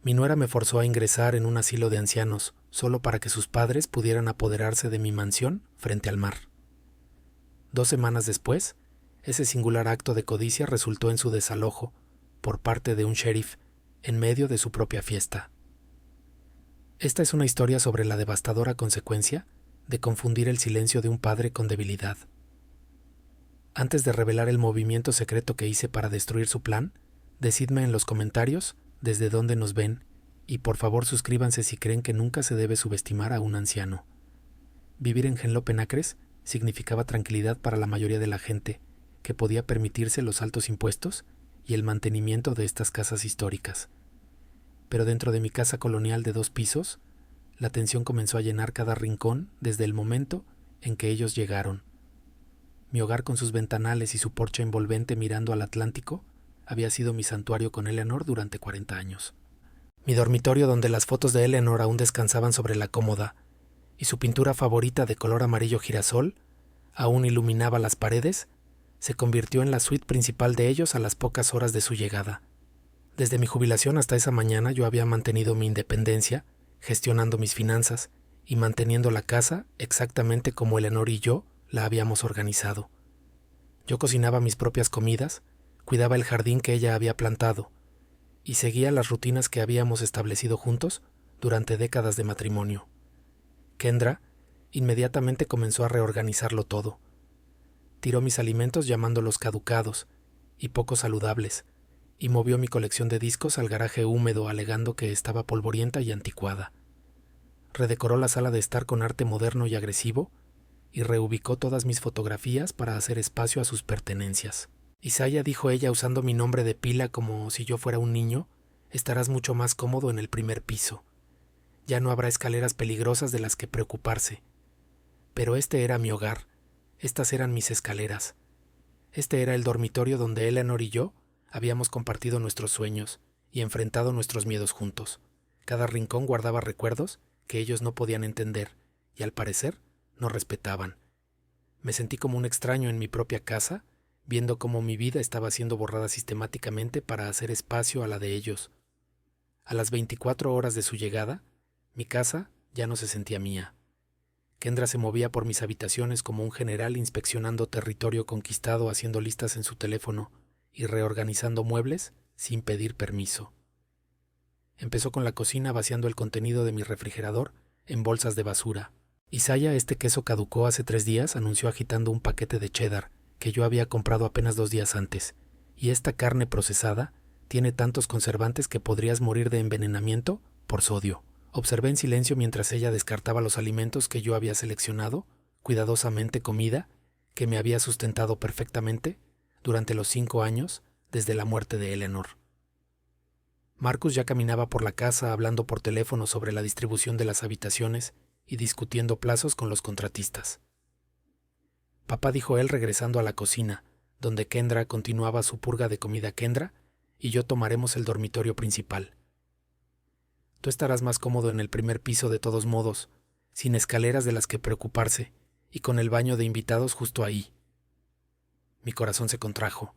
Mi nuera me forzó a ingresar en un asilo de ancianos, solo para que sus padres pudieran apoderarse de mi mansión frente al mar. 2 semanas después, ese singular acto de codicia resultó en su desalojo, por parte de un sheriff, en medio de su propia fiesta. Esta es una historia sobre la devastadora consecuencia de confundir el silencio de un padre con debilidad. Antes de revelar el movimiento secreto que hice para destruir su plan, decidme en los comentarios desde dónde nos ven y por favor suscríbanse si creen que nunca se debe subestimar a un anciano. Vivir en Henlopen Penacres significaba tranquilidad para la mayoría de la gente, que podía permitirse los altos impuestos y el mantenimiento de estas casas históricas. Pero dentro de mi casa colonial de 2 pisos, la tensión comenzó a llenar cada rincón desde el momento en que ellos llegaron. Mi hogar con sus ventanales y su porche envolvente mirando al Atlántico había sido mi santuario con Eleanor durante 40 años. Mi dormitorio donde las fotos de Eleanor aún descansaban sobre la cómoda y su pintura favorita de color amarillo girasol aún iluminaba las paredes, se convirtió en la suite principal de ellos a las pocas horas de su llegada. Desde mi jubilación hasta esa mañana yo había mantenido mi independencia, gestionando mis finanzas y manteniendo la casa exactamente como Eleanor y yo la habíamos organizado. Yo cocinaba mis propias comidas, cuidaba el jardín que ella había plantado y seguía las rutinas que habíamos establecido juntos durante décadas de matrimonio. Kendra inmediatamente comenzó a reorganizarlo todo. Tiró mis alimentos llamándolos caducados y poco saludables, y movió mi colección de discos al garaje húmedo alegando que estaba polvorienta y anticuada. Redecoró la sala de estar con arte moderno y agresivo y reubicó todas mis fotografías para hacer espacio a sus pertenencias. Isaiah, dijo ella usando mi nombre de pila como si yo fuera un niño, estarás mucho más cómodo en el primer piso. Ya no habrá escaleras peligrosas de las que preocuparse. Pero este era mi hogar, estas eran mis escaleras. Este era el dormitorio donde Eleanor y yo habíamos compartido nuestros sueños y enfrentado nuestros miedos juntos. Cada rincón guardaba recuerdos que ellos no podían entender y al parecer no respetaban. Me sentí como un extraño en mi propia casa, viendo cómo mi vida estaba siendo borrada sistemáticamente para hacer espacio a la de ellos. A las 24 horas de su llegada, mi casa ya no se sentía mía. Kendra se movía por mis habitaciones como un general inspeccionando territorio conquistado, haciendo listas en su teléfono y reorganizando muebles sin pedir permiso. Empezó con la cocina vaciando el contenido de mi refrigerador en bolsas de basura. Isaiah, este queso caducó hace 3 días, anunció agitando un paquete de cheddar que yo había comprado apenas 2 días antes, y esta carne procesada tiene tantos conservantes que podrías morir de envenenamiento por sodio. Observé en silencio mientras ella descartaba los alimentos que yo había seleccionado, cuidadosamente comida, que me había sustentado perfectamente durante los 5 años desde la muerte de Eleanor. Marcus ya caminaba por la casa hablando por teléfono sobre la distribución de las habitaciones y discutiendo plazos con los contratistas. Papá, dijo él regresando a la cocina, donde Kendra continuaba su purga de comida Kendra, y yo tomaremos el dormitorio principal. Tú estarás más cómodo en el primer piso de todos modos, sin escaleras de las que preocuparse, y con el baño de invitados justo ahí. Mi corazón se contrajo.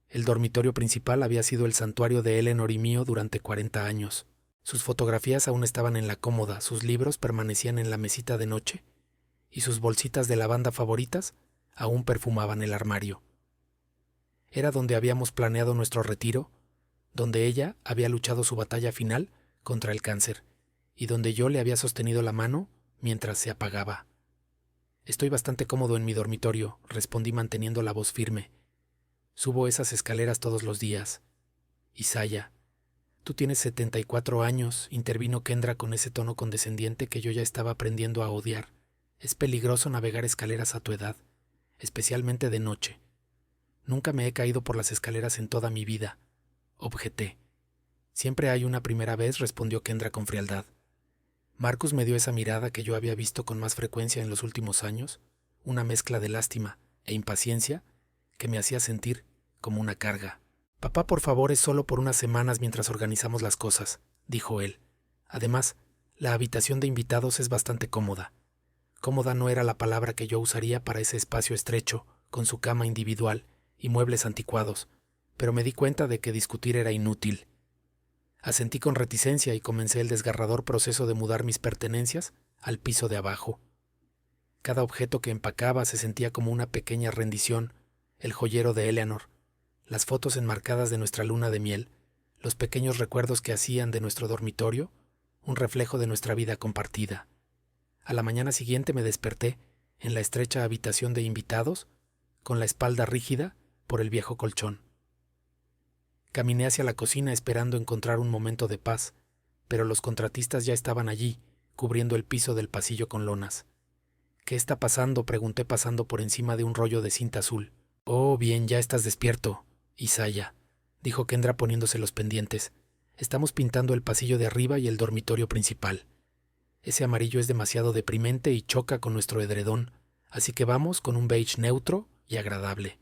El dormitorio principal había sido el santuario de Eleanor y mío durante 40 años. Sus fotografías aún estaban en la cómoda, sus libros permanecían en la mesita de noche, y sus bolsitas de lavanda favoritas aún perfumaban el armario. Era donde habíamos planeado nuestro retiro, donde ella había luchado su batalla final contra el cáncer, y donde yo le había sostenido la mano mientras se apagaba. Estoy bastante cómodo en mi dormitorio, respondí manteniendo la voz firme. Subo esas escaleras todos los días. Isaiah, tú tienes 74 años, intervino Kendra con ese tono condescendiente que yo ya estaba aprendiendo a odiar. Es peligroso navegar escaleras a tu edad, especialmente de noche. Nunca me he caído por las escaleras en toda mi vida, objeté. Siempre hay una primera vez, respondió Kendra con frialdad. Marcus me dio esa mirada que yo había visto con más frecuencia en los últimos años, una mezcla de lástima e impaciencia que me hacía sentir como una carga. Papá, por favor, es solo por unas semanas mientras organizamos las cosas, dijo él. Además, la habitación de invitados es bastante cómoda. Cómoda no era la palabra que yo usaría para ese espacio estrecho, con su cama individual y muebles anticuados, pero me di cuenta de que discutir era inútil. Asentí con reticencia y comencé el desgarrador proceso de mudar mis pertenencias al piso de abajo. Cada objeto que empacaba se sentía como una pequeña rendición: el joyero de Eleanor, las fotos enmarcadas de nuestra luna de miel, los pequeños recuerdos que hacían de nuestro dormitorio un reflejo de nuestra vida compartida. A la mañana siguiente me desperté en la estrecha habitación de invitados, con la espalda rígida por el viejo colchón. Caminé hacia la cocina esperando encontrar un momento de paz, pero los contratistas ya estaban allí, cubriendo el piso del pasillo con lonas. «¿Qué está pasando?», pregunté pasando por encima de un rollo de cinta azul. «Oh, bien, ya estás despierto, Isaiah», dijo Kendra poniéndose los pendientes. «Estamos pintando el pasillo de arriba y el dormitorio principal. Ese amarillo es demasiado deprimente y choca con nuestro edredón, así que vamos con un beige neutro y agradable».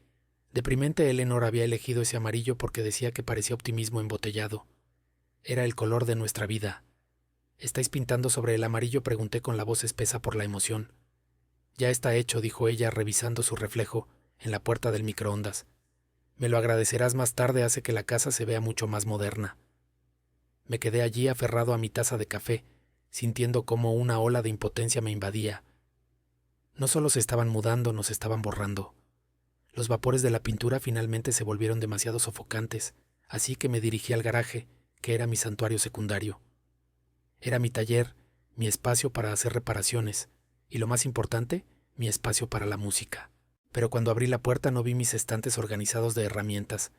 Deprimente, Eleanor había elegido ese amarillo porque decía que parecía optimismo embotellado. Era el color de nuestra vida. «¿Estáis pintando sobre el amarillo?», pregunté con la voz espesa por la emoción. «Ya está hecho», dijo ella revisando su reflejo en la puerta del microondas. «Me lo agradecerás más tarde, hace que la casa se vea mucho más moderna». Me quedé allí aferrado a mi taza de café, sintiendo cómo una ola de impotencia me invadía. No solo se estaban mudando, nos estaban borrando. Los vapores de la pintura finalmente se volvieron demasiado sofocantes, así que me dirigí al garaje, que era mi santuario secundario. Era mi taller, mi espacio para hacer reparaciones, y lo más importante, mi espacio para la música. Pero cuando abrí la puerta no vi mis estantes organizados de herramientas,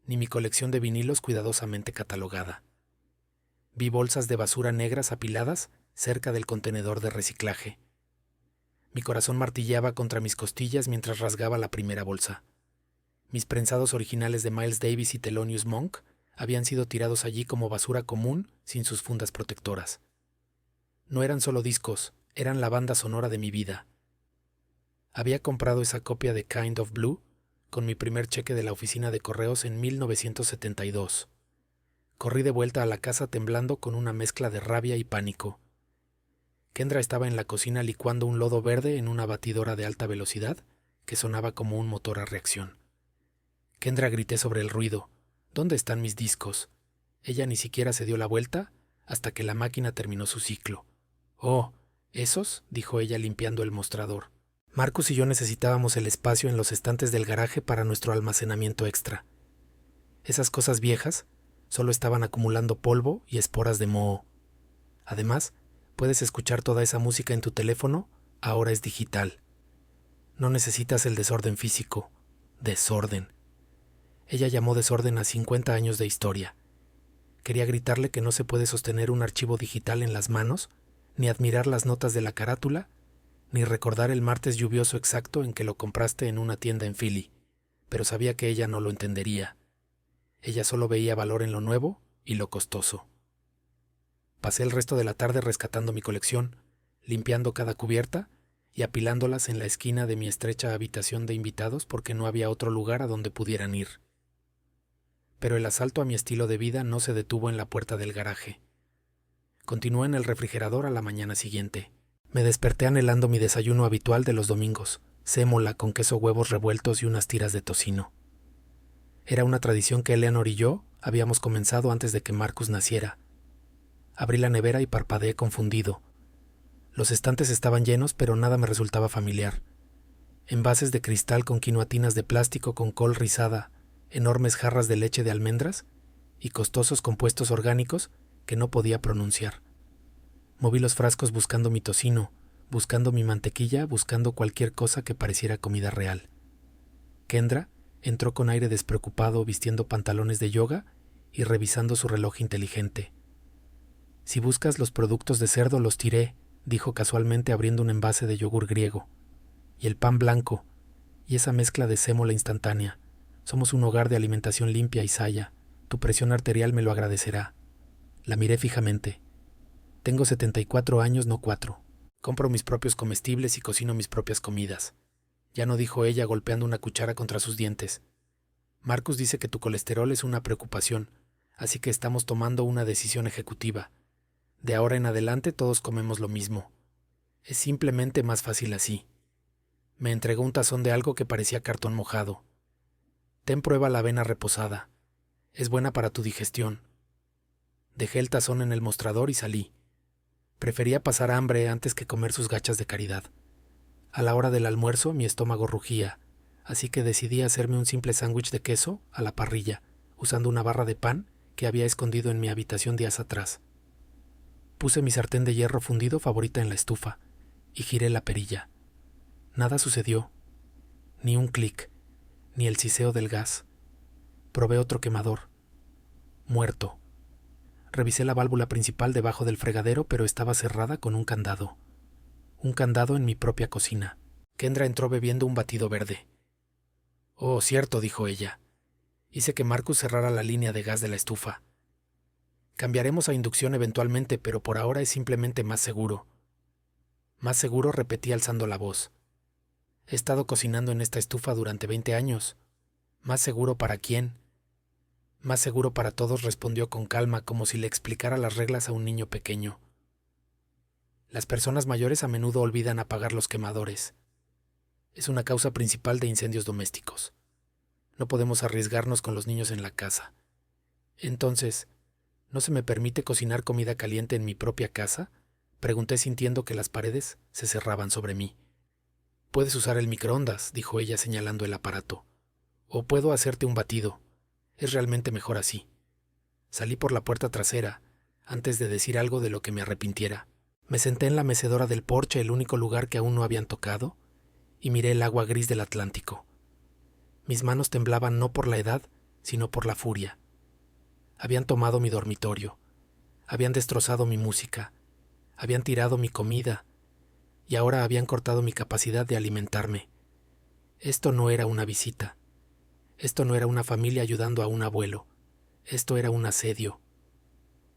ni mi colección de vinilos cuidadosamente catalogada. Vi bolsas de basura negras apiladas cerca del contenedor de reciclaje. Mi corazón martilleaba contra mis costillas mientras rasgaba la primera bolsa. Mis prensados originales de Miles Davis y Thelonious Monk habían sido tirados allí como basura común sin sus fundas protectoras. No eran solo discos, eran la banda sonora de mi vida. Había comprado esa copia de Kind of Blue con mi primer cheque de la oficina de correos en 1972. Corrí de vuelta a la casa temblando con una mezcla de rabia y pánico. Kendra estaba en la cocina licuando un lodo verde en una batidora de alta velocidad que sonaba como un motor a reacción. «Kendra», grité sobre el ruido, «¿dónde están mis discos?». Ella ni siquiera se dio la vuelta hasta que la máquina terminó su ciclo. «Oh, ¿esos?», dijo ella limpiando el mostrador. Marcus y yo necesitábamos el espacio en los estantes del garaje para nuestro almacenamiento extra. Esas cosas viejas solo estaban acumulando polvo y esporas de moho. Además, puedes escuchar toda esa música en tu teléfono, ahora es digital. No necesitas el desorden físico. Desorden. Ella llamó desorden a 50 años de historia. Quería gritarle que no se puede sostener un archivo digital en las manos, ni admirar las notas de la carátula, ni recordar el martes lluvioso exacto en que lo compraste en una tienda en Philly, pero sabía que ella no lo entendería. Ella solo veía valor en lo nuevo y lo costoso. Pasé el resto de la tarde rescatando mi colección, limpiando cada cubierta y apilándolas en la esquina de mi estrecha habitación de invitados porque no había otro lugar a donde pudieran ir. Pero el asalto a mi estilo de vida no se detuvo en la puerta del garaje. Continué en el refrigerador a la mañana siguiente. Me desperté anhelando mi desayuno habitual de los domingos, sémola con queso, huevos revueltos y unas tiras de tocino. Era una tradición que Eleanor y yo habíamos comenzado antes de que Marcus naciera. Abrí la nevera y parpadeé confundido. Los estantes estaban llenos, pero nada me resultaba familiar. Envases de cristal con quinoatinas de plástico con col rizada, enormes jarras de leche de almendras y costosos compuestos orgánicos que no podía pronunciar. Moví los frascos buscando mi tocino, buscando mi mantequilla, buscando cualquier cosa que pareciera comida real. Kendra entró con aire despreocupado, vistiendo pantalones de yoga y revisando su reloj inteligente. «Si buscas los productos de cerdo, los tiré», dijo casualmente abriendo un envase de yogur griego. «Y el pan blanco, y esa mezcla de sémola instantánea. Somos un hogar de alimentación limpia, Isaiah. Tu presión arterial me lo agradecerá». La miré fijamente. «Tengo 74 años, no 4. Compro mis propios comestibles y cocino mis propias comidas». «Ya no», dijo ella golpeando una cuchara contra sus dientes. «Marcus dice que tu colesterol es una preocupación, así que estamos tomando una decisión ejecutiva. De ahora en adelante todos comemos lo mismo. Es simplemente más fácil así». Me entregó un tazón de algo que parecía cartón mojado. «Ten, prueba la avena reposada. Es buena para tu digestión». Dejé el tazón en el mostrador y salí. Prefería pasar hambre antes que comer sus gachas de caridad. A la hora del almuerzo mi estómago rugía, así que decidí hacerme un simple sándwich de queso a la parrilla, usando una barra de pan que había escondido en mi habitación días atrás. Puse mi sartén de hierro fundido favorita en la estufa y giré la perilla. Nada sucedió, ni un clic, ni el siseo del gas. Probé otro quemador. Muerto. Revisé la válvula principal debajo del fregadero, pero estaba cerrada con un candado. Un candado en mi propia cocina. Kendra entró bebiendo un batido verde. «Oh, cierto», dijo ella. «Hice que Marcus cerrara la línea de gas de la estufa. Cambiaremos a inducción eventualmente, pero por ahora es simplemente más seguro». Más seguro, repetí alzando la voz. «He estado cocinando en esta estufa durante 20 años. ¿Más seguro para quién?» «Más seguro para todos», respondió con calma, como si le explicara las reglas a un niño pequeño. Las personas mayores a menudo olvidan apagar los quemadores. Es una causa principal de incendios domésticos. No podemos arriesgarnos con los niños en la casa. Entonces, ¿no se me permite cocinar comida caliente en mi propia casa?, pregunté sintiendo que las paredes se cerraban sobre mí. «Puedes usar el microondas», dijo ella señalando el aparato. «O puedo hacerte un batido. Es realmente mejor así». Salí por la puerta trasera, antes de decir algo de lo que me arrepintiera. Me senté en la mecedora del porche, el único lugar que aún no habían tocado, y miré el agua gris del Atlántico. Mis manos temblaban no por la edad, sino por la furia. Habían tomado mi dormitorio, habían destrozado mi música, habían tirado mi comida, y ahora habían cortado mi capacidad de alimentarme. Esto no era una visita. Esto no era una familia ayudando a un abuelo. Esto era un asedio.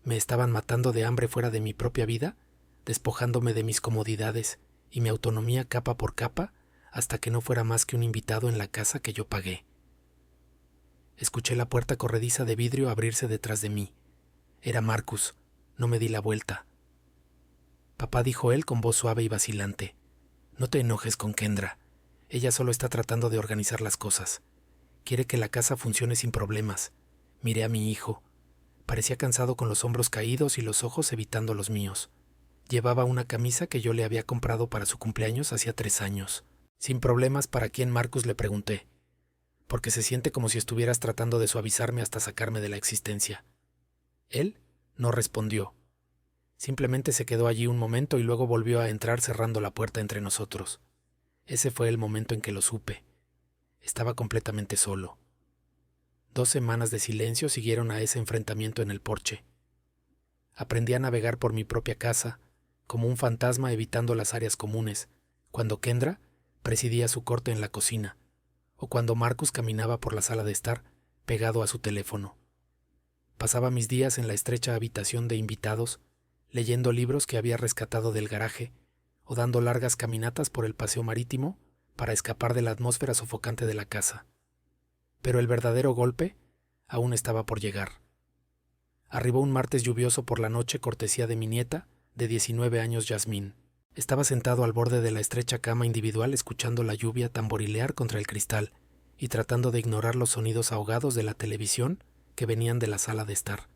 Me estaban matando de hambre fuera de mi propia vida, despojándome de mis comodidades y mi autonomía capa por capa, hasta que no fuera más que un invitado en la casa que yo pagué. Escuché la puerta corrediza de vidrio abrirse detrás de mí. Era Marcus. No me di la vuelta. «Papá», dijo él con voz suave y vacilante, «no te enojes con Kendra. Ella solo está tratando de organizar las cosas. Quiere que la casa funcione sin problemas». Miré a mi hijo. Parecía cansado, con los hombros caídos y los ojos evitando los míos. Llevaba una camisa que yo le había comprado para su cumpleaños hacía 3 años. «Sin problemas, ¿para quién, Marcus?», le pregunté. «Porque se siente como si estuvieras tratando de suavizarme hasta sacarme de la existencia». Él no respondió. Simplemente se quedó allí un momento y luego volvió a entrar cerrando la puerta entre nosotros. Ese fue el momento en que lo supe. Estaba completamente solo. 2 semanas de silencio siguieron a ese enfrentamiento en el porche. Aprendí a navegar por mi propia casa, como un fantasma evitando las áreas comunes, cuando Kendra presidía su corte en la cocina, o cuando Marcus caminaba por la sala de estar, pegado a su teléfono. Pasaba mis días en la estrecha habitación de invitados, leyendo libros que había rescatado del garaje, o dando largas caminatas por el paseo marítimo para escapar de la atmósfera sofocante de la casa. Pero el verdadero golpe aún estaba por llegar. Arribó un martes lluvioso por la noche, cortesía de mi nieta, de 19 años, Yasmín. Estaba sentado al borde de la estrecha cama individual, escuchando la lluvia tamborilear contra el cristal y tratando de ignorar los sonidos ahogados de la televisión que venían de la sala de estar.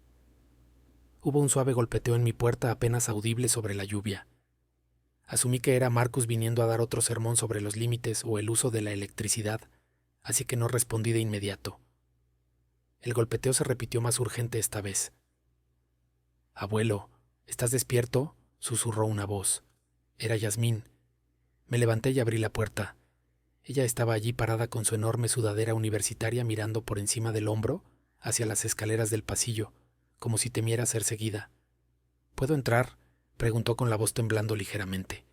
Hubo un suave golpeteo en mi puerta, apenas audible sobre la lluvia. Asumí que era Marcus viniendo a dar otro sermón sobre los límites o el uso de la electricidad, así que no respondí de inmediato. El golpeteo se repitió más urgente esta vez. «Abuelo, ¿estás despierto?», susurró una voz. Era Yasmín. Me levanté y abrí la puerta. Ella estaba allí parada con su enorme sudadera universitaria, mirando por encima del hombro hacia las escaleras del pasillo, como si temiera ser seguida. «¿Puedo entrar?», preguntó con la voz temblando ligeramente.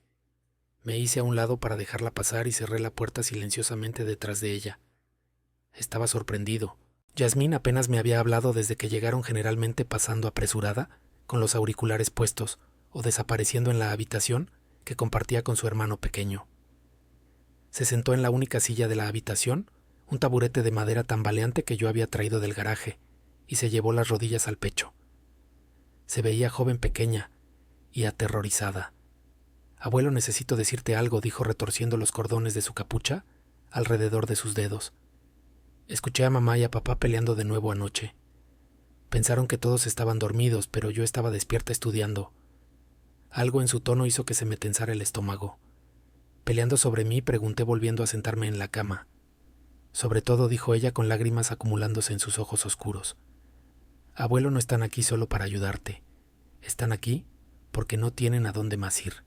Me hice a un lado para dejarla pasar y cerré la puerta silenciosamente detrás de ella. Estaba sorprendido. Yasmín apenas me había hablado desde que llegaron, generalmente pasando apresurada, con los auriculares puestos, o desapareciendo en la habitación que compartía con su hermano pequeño. Se sentó en la única silla de la habitación, un taburete de madera tambaleante que yo había traído del garaje, y se llevó las rodillas al pecho. Se veía joven, pequeña y aterrorizada. «Abuelo, necesito decirte algo», dijo retorciendo los cordones de su capucha alrededor de sus dedos. «Escuché a mamá y a papá peleando de nuevo anoche». Pensaron que todos estaban dormidos, pero yo estaba despierta estudiando. Algo en su tono hizo que se me tensara el estómago. Peleando sobre mí, pregunté volviendo a sentarme en la cama. Sobre todo, dijo ella con lágrimas acumulándose en sus ojos oscuros. Abuelo, no están aquí solo para ayudarte. Están aquí porque no tienen a dónde más ir.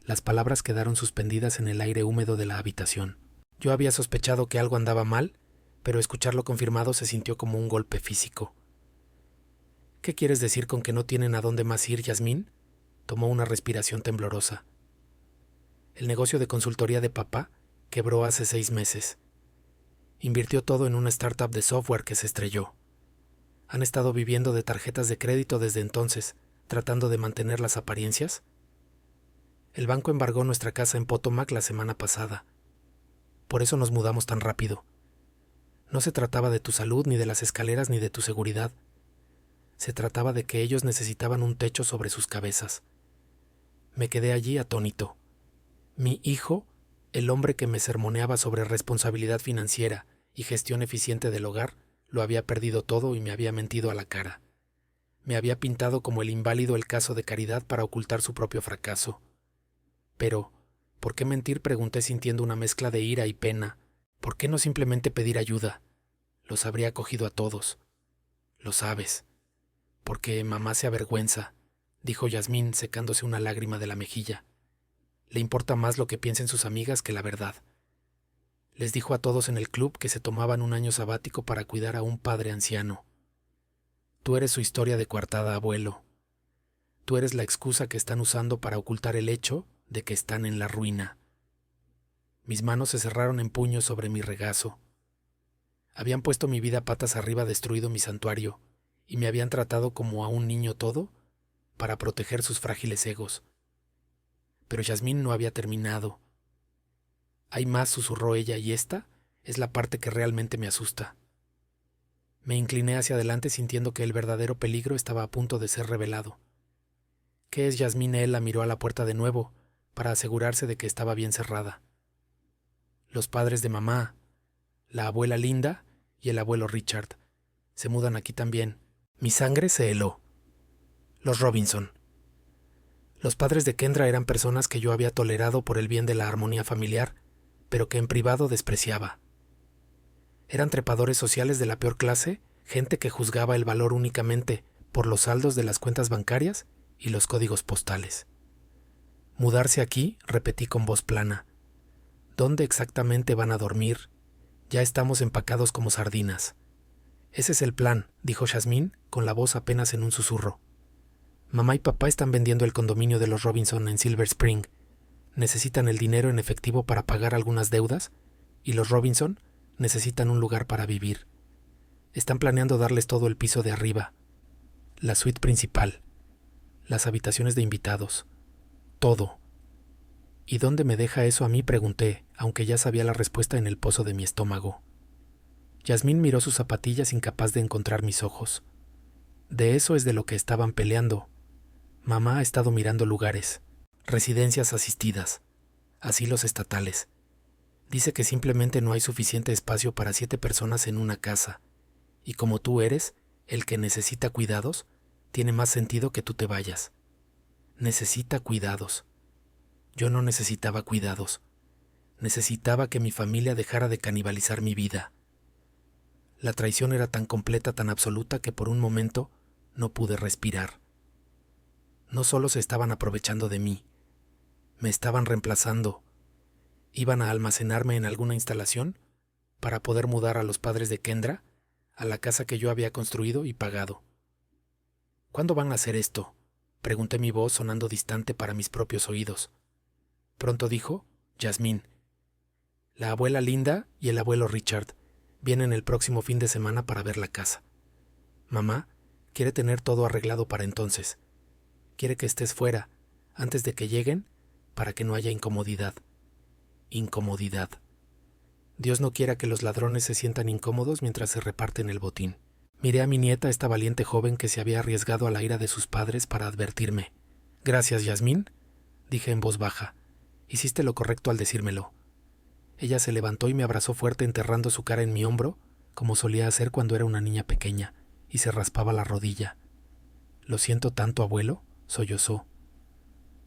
Las palabras quedaron suspendidas en el aire húmedo de la habitación. Yo había sospechado que algo andaba mal, pero escucharlo confirmado se sintió como un golpe físico. ¿Qué quieres decir con que no tienen a dónde más ir, Yasmín? Tomó una respiración temblorosa. El negocio de consultoría de papá quebró hace 6 meses. Invirtió todo en una startup de software que se estrelló. Han estado viviendo de tarjetas de crédito desde entonces, tratando de mantener las apariencias. El banco embargó nuestra casa en Potomac la semana pasada. Por eso nos mudamos tan rápido. No se trataba de tu salud, ni de las escaleras, ni de tu seguridad. Se trataba de que ellos necesitaban un techo sobre sus cabezas. Me quedé allí atónito. Mi hijo, el hombre que me sermoneaba sobre responsabilidad financiera y gestión eficiente del hogar, lo había perdido todo y me había mentido a la cara. Me había pintado como el inválido el caso de Caridad para ocultar su propio fracaso. Pero, ¿por qué mentir?, pregunté sintiendo una mezcla de ira y pena. ¿Por qué no simplemente pedir ayuda? Los habría acogido a todos. Lo sabes. Porque mamá se avergüenza, dijo Yasmín secándose una lágrima de la mejilla. Le importa más lo que piensen sus amigas que la verdad. Les dijo a todos en el club que se tomaban un año sabático para cuidar a un padre anciano. Tú eres su historia de coartada, abuelo. Tú eres la excusa que están usando para ocultar el hecho de que están en la ruina. Mis manos se cerraron en puños sobre mi regazo. Habían puesto mi vida patas arriba, destruido mi santuario, y me habían tratado como a un niño todo para proteger sus frágiles egos. Pero Yasmín no había terminado. Hay más, susurró ella, y esta es la parte que realmente me asusta. Me incliné hacia adelante sintiendo que el verdadero peligro estaba a punto de ser revelado. ¿Qué es, Yasmín? Él la miró a la puerta de nuevo para asegurarse de que estaba bien cerrada. Los padres de mamá, la abuela Linda y el abuelo Richard, se mudan aquí también. Mi sangre se heló. Los Robinson. Los padres de Kendra eran personas que yo había tolerado por el bien de la armonía familiar, pero que en privado despreciaba. Eran trepadores sociales de la peor clase, gente que juzgaba el valor únicamente por los saldos de las cuentas bancarias y los códigos postales. Mudarse aquí, repetí con voz plana. ¿Dónde exactamente van a dormir? Ya estamos empacados como sardinas. Ese es el plan, dijo Yasmín, con la voz apenas en un susurro. Mamá y papá están vendiendo el condominio de los Robinson en Silver Spring. Necesitan el dinero en efectivo para pagar algunas deudas y los Robinson necesitan un lugar para vivir. Están planeando darles todo el piso de arriba, la suite principal, las habitaciones de invitados, todo. ¿Y dónde me deja eso a mí?, pregunté, aunque ya sabía la respuesta en el pozo de mi estómago. Yasmín miró sus zapatillas, incapaz de encontrar mis ojos. De eso es de lo que estaban peleando. Mamá ha estado mirando lugares, residencias asistidas, asilos estatales. Dice que simplemente no hay suficiente espacio para 7 personas en una casa, y como tú eres el que necesita cuidados, tiene más sentido que tú te vayas. Necesita cuidados. Yo no necesitaba cuidados. Necesitaba que mi familia dejara de canibalizar mi vida. La traición era tan completa, tan absoluta, que por un momento no pude respirar. No solo se estaban aprovechando de mí, me estaban reemplazando. Iban a almacenarme en alguna instalación para poder mudar a los padres de Kendra a la casa que yo había construido y pagado. ¿Cuándo van a hacer esto?, pregunté, mi voz sonando distante para mis propios oídos. Pronto, dijo Yasmín. La abuela Linda y el abuelo Richard vienen el próximo fin de semana para ver la casa. Mamá quiere tener todo arreglado para entonces. Quiere que estés fuera antes de que lleguen para que no haya incomodidad. Incomodidad. Dios no quiera que los ladrones se sientan incómodos mientras se reparten el botín. Miré a mi nieta, esta valiente joven que se había arriesgado a la ira de sus padres para advertirme. Gracias, Yasmín, dije en voz baja. Hiciste lo correcto al decírmelo. Ella se levantó y me abrazó fuerte, enterrando su cara en mi hombro, como solía hacer cuando era una niña pequeña. y se raspaba la rodilla. «Lo siento tanto, abuelo», sollozó.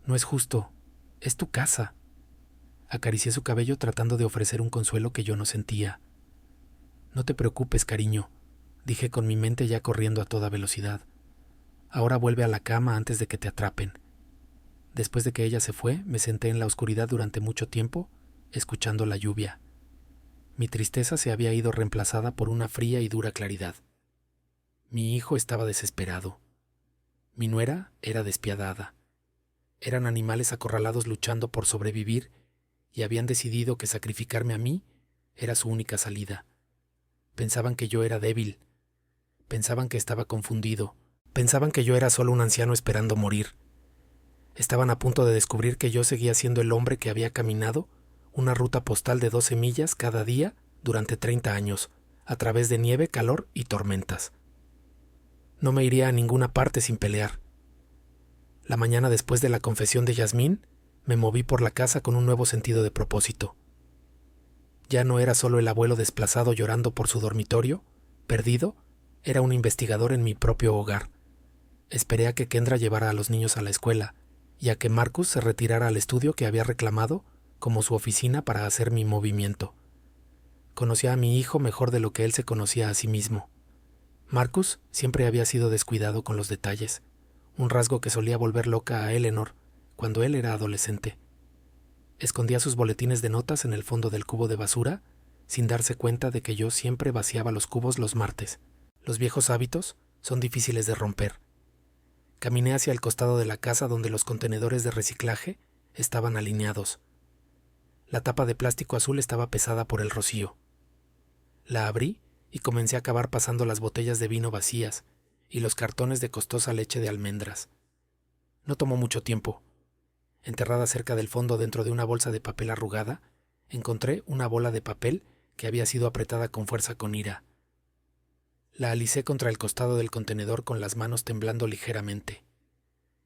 «No es justo. Es tu casa». Acaricié su cabello tratando de ofrecer un consuelo que yo no sentía. «No te preocupes, cariño», dije con mi mente ya corriendo a toda velocidad. «Ahora vuelve a la cama antes de que te atrapen». Después de que ella se fue, me senté en la oscuridad durante mucho tiempo, escuchando la lluvia. Mi tristeza se había ido reemplazada por una fría y dura claridad. Mi hijo estaba desesperado. Mi nuera era despiadada. Eran animales acorralados luchando por sobrevivir y habían decidido que sacrificarme a mí era su única salida. Pensaban que yo era débil. Pensaban que estaba confundido. Pensaban que yo era solo un anciano esperando morir. Estaban a punto de descubrir que yo seguía siendo el hombre que había caminado una ruta postal de 12 millas cada día durante 30 años, a través de nieve, calor y tormentas. No me iría a ninguna parte sin pelear. La mañana después de la confesión de Yasmín, me moví por la casa con un nuevo sentido de propósito. Ya no era solo el abuelo desplazado llorando por su dormitorio, perdido, era un investigador en mi propio hogar. Esperé a que Kendra llevara a los niños a la escuela y a que Marcus se retirara al estudio que había reclamado como su oficina para hacer mi movimiento. Conocía a mi hijo mejor de lo que él se conocía a sí mismo. Marcus siempre había sido descuidado con los detalles, un rasgo que solía volver loca a Eleanor cuando él era adolescente. Escondía sus boletines de notas en el fondo del cubo de basura, sin darse cuenta de que yo siempre vaciaba los cubos los martes. Los viejos hábitos son difíciles de romper. Caminé hacia el costado de la casa donde los contenedores de reciclaje estaban alineados. La tapa de plástico azul estaba pesada por el rocío. La abrí y comencé a cavar pasando las botellas de vino vacías y los cartones de costosa leche de almendras. No tomó mucho tiempo. Enterrada cerca del fondo dentro de una bolsa de papel arrugada, encontré una bola de papel que había sido apretada con fuerza con ira. La alicé contra el costado del contenedor con las manos temblando ligeramente.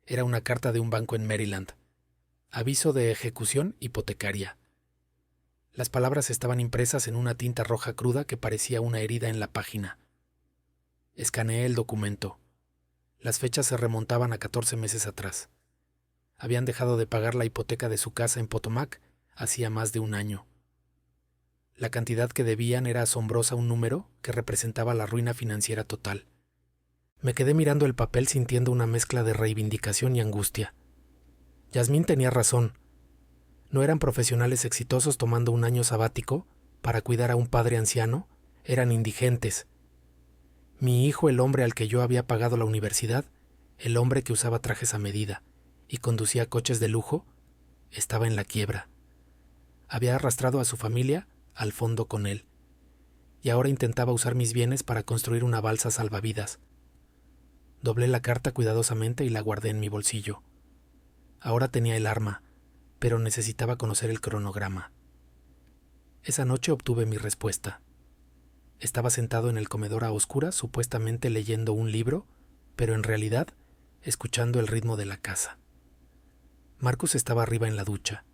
Era una carta de un banco en Maryland. Aviso de ejecución hipotecaria. Las palabras estaban impresas en una tinta roja cruda que parecía una herida en la página. Escaneé el documento. Las fechas se remontaban a 14 meses atrás. Habían dejado de pagar la hipoteca de su casa en Potomac hacía más de un año. La cantidad que debían era asombrosa, un número que representaba la ruina financiera total. Me quedé mirando el papel sintiendo una mezcla de reivindicación y angustia. Yasmín tenía razón. No eran profesionales exitosos tomando un año sabático para cuidar a un padre anciano, eran indigentes. Mi hijo, el hombre al que yo había pagado la universidad, el hombre que usaba trajes a medida y conducía coches de lujo, estaba en la quiebra. Había arrastrado a su familia al fondo con él, y ahora intentaba usar mis bienes para construir una balsa salvavidas. Doblé la carta cuidadosamente y la guardé en mi bolsillo. Ahora tenía el arma, pero necesitaba conocer el cronograma. Esa noche obtuve mi respuesta. Estaba sentado en el comedor a oscuras, supuestamente leyendo un libro, pero en realidad escuchando el ritmo de la casa. Marcus estaba arriba en la ducha.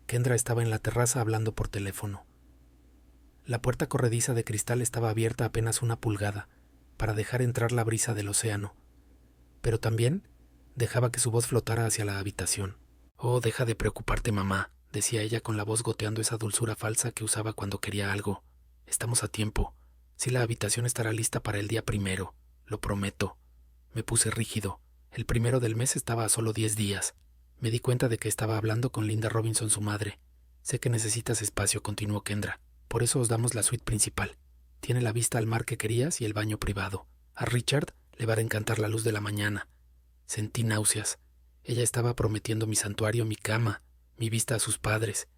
Kendra estaba en la terraza hablando por teléfono. La puerta corrediza de cristal estaba abierta apenas una pulgada para dejar entrar la brisa del océano, pero también dejaba que su voz flotara hacia la habitación. «Oh, deja de preocuparte, mamá», decía ella con la voz goteando esa dulzura falsa que usaba cuando quería algo. «Estamos a tiempo. Sí, la habitación estará lista para el día 1, lo prometo». Me puse rígido. El 1 del mes estaba a solo 10 días. Me di cuenta de que estaba hablando con Linda Robinson, su madre. «Sé que necesitas espacio», continuó Kendra. «Por eso os damos la suite principal. Tiene la vista al mar que querías y el baño privado. A Richard le va a encantar la luz de la mañana». Sentí náuseas. Ella estaba prometiendo mi santuario, mi cama, mi vista a sus padres.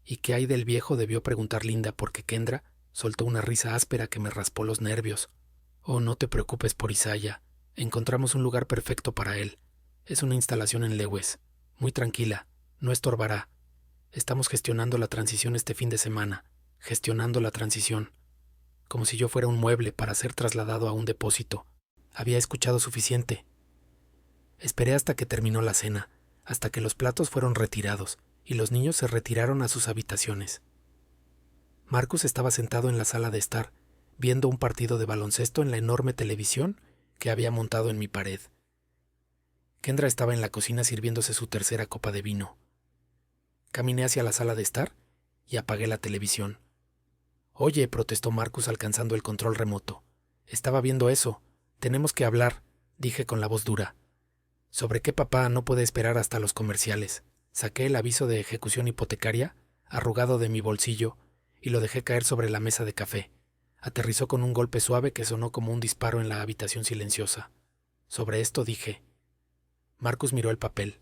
¿Y qué hay del viejo?, debió preguntar Linda, porque Kendra soltó una risa áspera que me raspó los nervios. «Oh, no te preocupes por Isaiah. Encontramos un lugar perfecto para él. Es una instalación en Lewes. Muy tranquila. No estorbará. Estamos gestionando la transición este fin de semana. Gestionando la transición. Como si yo fuera un mueble para ser trasladado a un depósito. Había escuchado suficiente. Esperé hasta que terminó la cena, hasta que los platos fueron retirados y los niños se retiraron a sus habitaciones. Marcus estaba sentado en la sala de estar, viendo un partido de baloncesto en la enorme televisión que había montado en mi pared. Kendra estaba en la cocina sirviéndose su tercera copa de vino. Caminé hacia la sala de estar y apagué la televisión. «Oye», protestó Marcus alcanzando el control remoto. «Estaba viendo eso. Tenemos que hablar», dije con la voz dura. «¿Sobre qué, papá? No puede esperar hasta los comerciales». Saqué el aviso de ejecución hipotecaria, arrugado de mi bolsillo, y lo dejé caer sobre la mesa de café. Aterrizó con un golpe suave que sonó como un disparo en la habitación silenciosa. Sobre esto dije. Marcus miró el papel.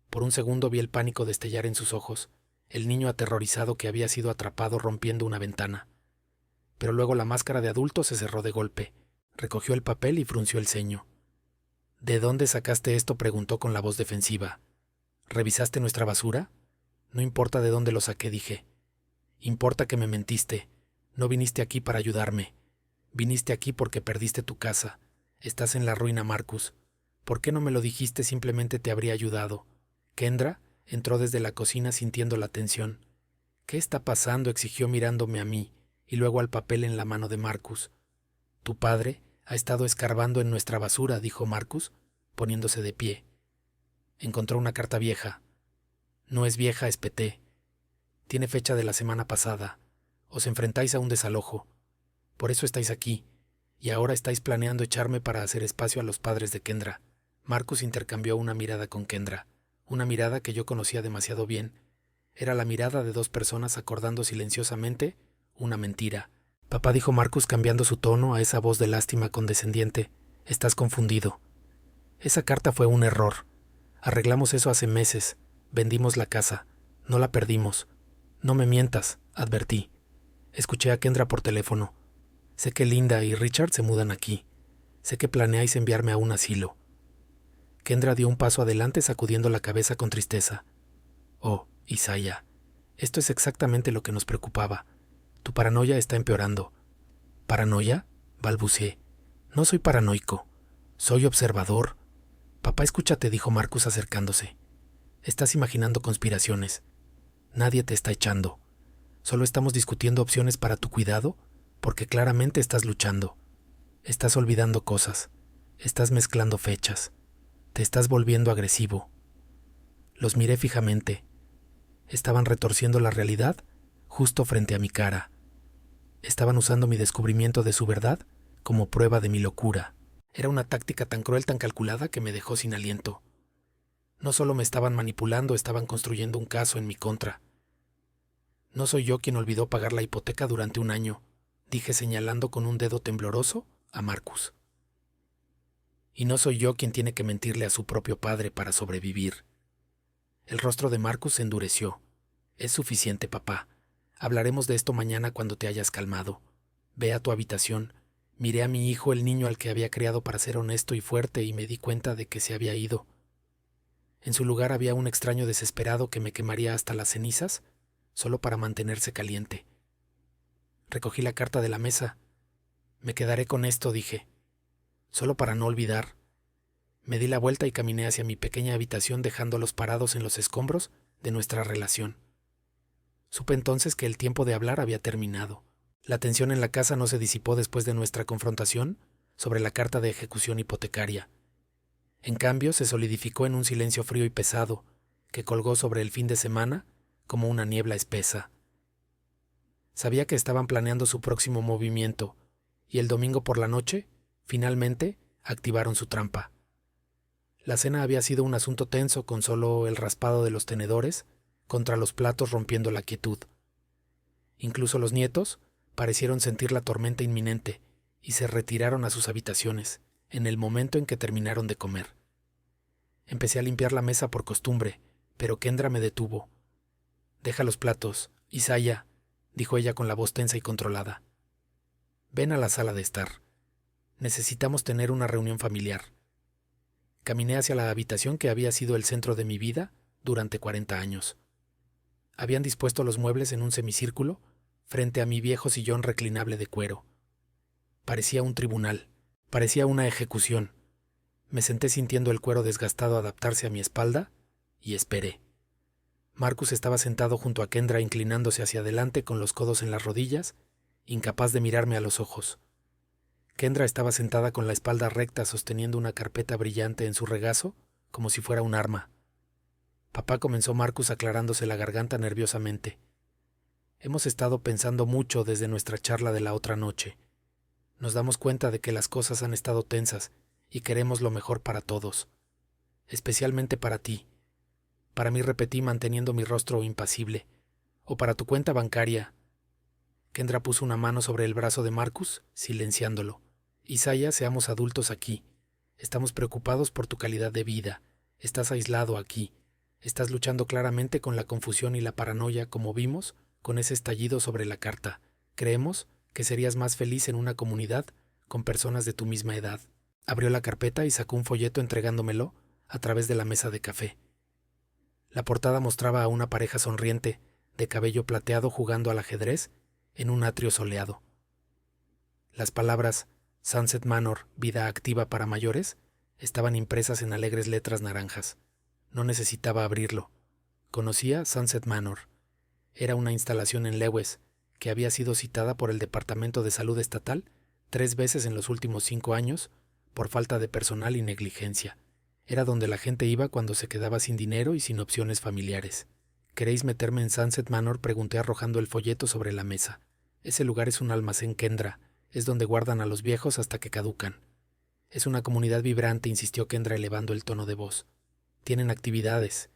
Por un segundo vi el pánico destellar en sus ojos, el niño aterrorizado que había sido atrapado rompiendo una ventana. Pero luego la máscara de adulto se cerró de golpe. Recogió el papel y frunció el ceño. «¿De dónde sacaste esto?», preguntó con la voz defensiva. «¿Revisaste nuestra basura?» «No importa de dónde lo saqué», dije. «Importa que me mentiste. No viniste aquí para ayudarme. Viniste aquí porque perdiste tu casa. Estás en la ruina, Marcus. ¿Por qué no me lo dijiste? Simplemente te habría ayudado». Kendra entró desde la cocina sintiendo la tensión. «¿Qué está pasando?», exigió mirándome a mí y luego al papel en la mano de Marcus. «Tu padre ha estado escarbando en nuestra basura», dijo Marcus, poniéndose de pie. Encontró una carta vieja. «No es vieja», espeté. «Tiene fecha de la semana pasada. Os enfrentáis a un desalojo. Por eso estáis aquí. Y ahora estáis planeando echarme para hacer espacio a los padres de Kendra». Marcus intercambió una mirada con Kendra, una mirada que yo conocía demasiado bien. Era la mirada de dos personas acordando silenciosamente una mentira. «Papá», dijo Marcus cambiando su tono a esa voz de lástima condescendiente, «estás confundido. Esa carta fue un error. Arreglamos eso hace meses. Vendimos la casa. No la perdimos. No me mientas», advertí. Escuché a Kendra por teléfono. «Sé que Linda y Richard se mudan aquí. Sé que planeáis enviarme a un asilo». Kendra dio un paso adelante sacudiendo la cabeza con tristeza. «Oh, Isaiah, esto es exactamente lo que nos preocupaba. Tu paranoia está empeorando». «¿Paranoia?», balbuceé. «No soy paranoico. Soy observador». «Papá, escúchate», dijo Marcus acercándose. «Estás imaginando conspiraciones. Nadie te está echando. Solo estamos discutiendo opciones para tu cuidado, porque claramente estás luchando. Estás olvidando cosas. Estás mezclando fechas. Te estás volviendo agresivo». Los miré fijamente. Estaban retorciendo la realidad justo frente a mi cara. Estaban usando mi descubrimiento de su verdad como prueba de mi locura. Era una táctica tan cruel, tan calculada, que me dejó sin aliento. No solo me estaban manipulando, estaban construyendo un caso en mi contra. «No soy yo quien olvidó pagar la hipoteca durante un año», dije señalando con un dedo tembloroso a Marcus. «Y no soy yo quien tiene que mentirle a su propio padre para sobrevivir». El rostro de Marcus se endureció. «Es suficiente, papá. Hablaremos de esto mañana cuando te hayas calmado. Ve a tu habitación». Miré a mi hijo, el niño al que había criado para ser honesto y fuerte, y me di cuenta de que se había ido. En su lugar había un extraño desesperado que me quemaría hasta las cenizas, solo para mantenerse caliente. Recogí la carta de la mesa. «Me quedaré con esto», dije, «solo para no olvidar». Me di la vuelta y caminé hacia mi pequeña habitación dejándolos parados en los escombros de nuestra relación. Supe entonces que el tiempo de hablar había terminado. La tensión en la casa no se disipó después de nuestra confrontación sobre la carta de ejecución hipotecaria. En cambio, se solidificó en un silencio frío y pesado que colgó sobre el fin de semana como una niebla espesa. Sabía que estaban planeando su próximo movimiento, y el domingo por la noche, finalmente, activaron su trampa. La cena había sido un asunto tenso, con solo el raspado de los tenedores contra los platos rompiendo la quietud. Incluso los nietos parecieron sentir la tormenta inminente y se retiraron a sus habitaciones en el momento en que terminaron de comer. Empecé a limpiar la mesa por costumbre, pero Kendra me detuvo. «Deja los platos, Isaiah», dijo ella con la voz tensa y controlada. «Ven a la sala de estar. Necesitamos tener una reunión familiar». Caminé hacia la habitación que había sido el centro de mi vida durante 40 años. Habían dispuesto los muebles en un semicírculo frente a mi viejo sillón reclinable de cuero. Parecía un tribunal, parecía una ejecución. Me senté sintiendo el cuero desgastado adaptarse a mi espalda y esperé. Marcus estaba sentado junto a Kendra inclinándose hacia adelante con los codos en las rodillas incapaz de mirarme a los ojos. Kendra estaba sentada con la espalda recta sosteniendo una carpeta brillante en su regazo, como si fuera un arma. Papá, comenzó Marcus aclarándose la garganta nerviosamente. Hemos estado pensando mucho desde nuestra charla de la otra noche. Nos damos cuenta de que las cosas han estado tensas y queremos lo mejor para todos, especialmente para ti. Para mí, repetí manteniendo mi rostro impasible. O para tu cuenta bancaria. Kendra puso una mano sobre el brazo de Marcus, silenciándolo. Isaiah, seamos adultos aquí. Estamos preocupados por tu calidad de vida. Estás aislado aquí. Estás luchando claramente con la confusión y la paranoia, como vimos, con ese estallido sobre la carta. Creemos que serías más feliz en una comunidad con personas de tu misma edad. Abrió la carpeta y sacó un folleto entregándomelo a través de la mesa de café. La portada mostraba a una pareja sonriente, de cabello plateado jugando al ajedrez en un atrio soleado. Las palabras Sunset Manor, vida activa para mayores, estaban impresas en alegres letras naranjas. No necesitaba abrirlo. Conocía Sunset Manor. Era una instalación en Lewes, que había sido citada por el Departamento de Salud Estatal 3 veces en los últimos 5 años por falta de personal y negligencia. Era donde la gente iba cuando se quedaba sin dinero y sin opciones familiares. ¿Queréis meterme en Sunset Manor?, pregunté arrojando el folleto sobre la mesa. Ese lugar es un almacén Kendra. Es donde guardan a los viejos hasta que caducan. Es una comunidad vibrante, insistió Kendra elevando el tono de voz. Tienen actividades.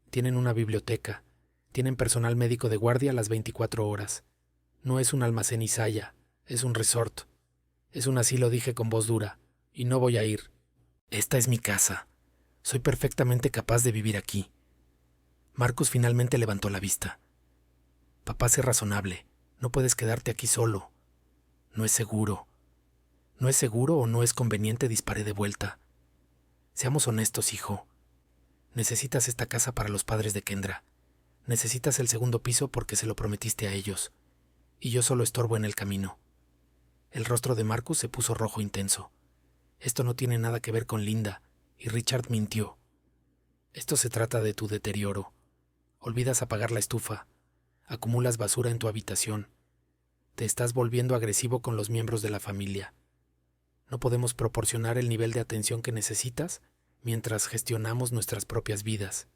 Tienen una biblioteca. Tienen personal médico de guardia las 24 horas. No es un almacén Isaiah. Es un resort. Es un asilo, dije con voz dura. Y no voy a ir. Esta es mi casa. Soy perfectamente capaz de vivir aquí. Marcus finalmente levantó la vista. Papá, sé razonable. No puedes quedarte aquí solo. No es seguro. No es seguro o no es conveniente, disparé de vuelta. Seamos honestos, hijo. Necesitas esta casa para los padres de Kendra. Necesitas el segundo piso porque se lo prometiste a ellos. Y yo solo estorbo en el camino. El rostro de Marcus se puso rojo intenso. Esto no tiene nada que ver con Linda, y Richard mintió. Esto se trata de tu deterioro. Olvidas apagar la estufa. Acumulas basura en tu habitación. Te estás volviendo agresivo con los miembros de la familia. No podemos proporcionar el nivel de atención que necesitas mientras gestionamos nuestras propias vidas.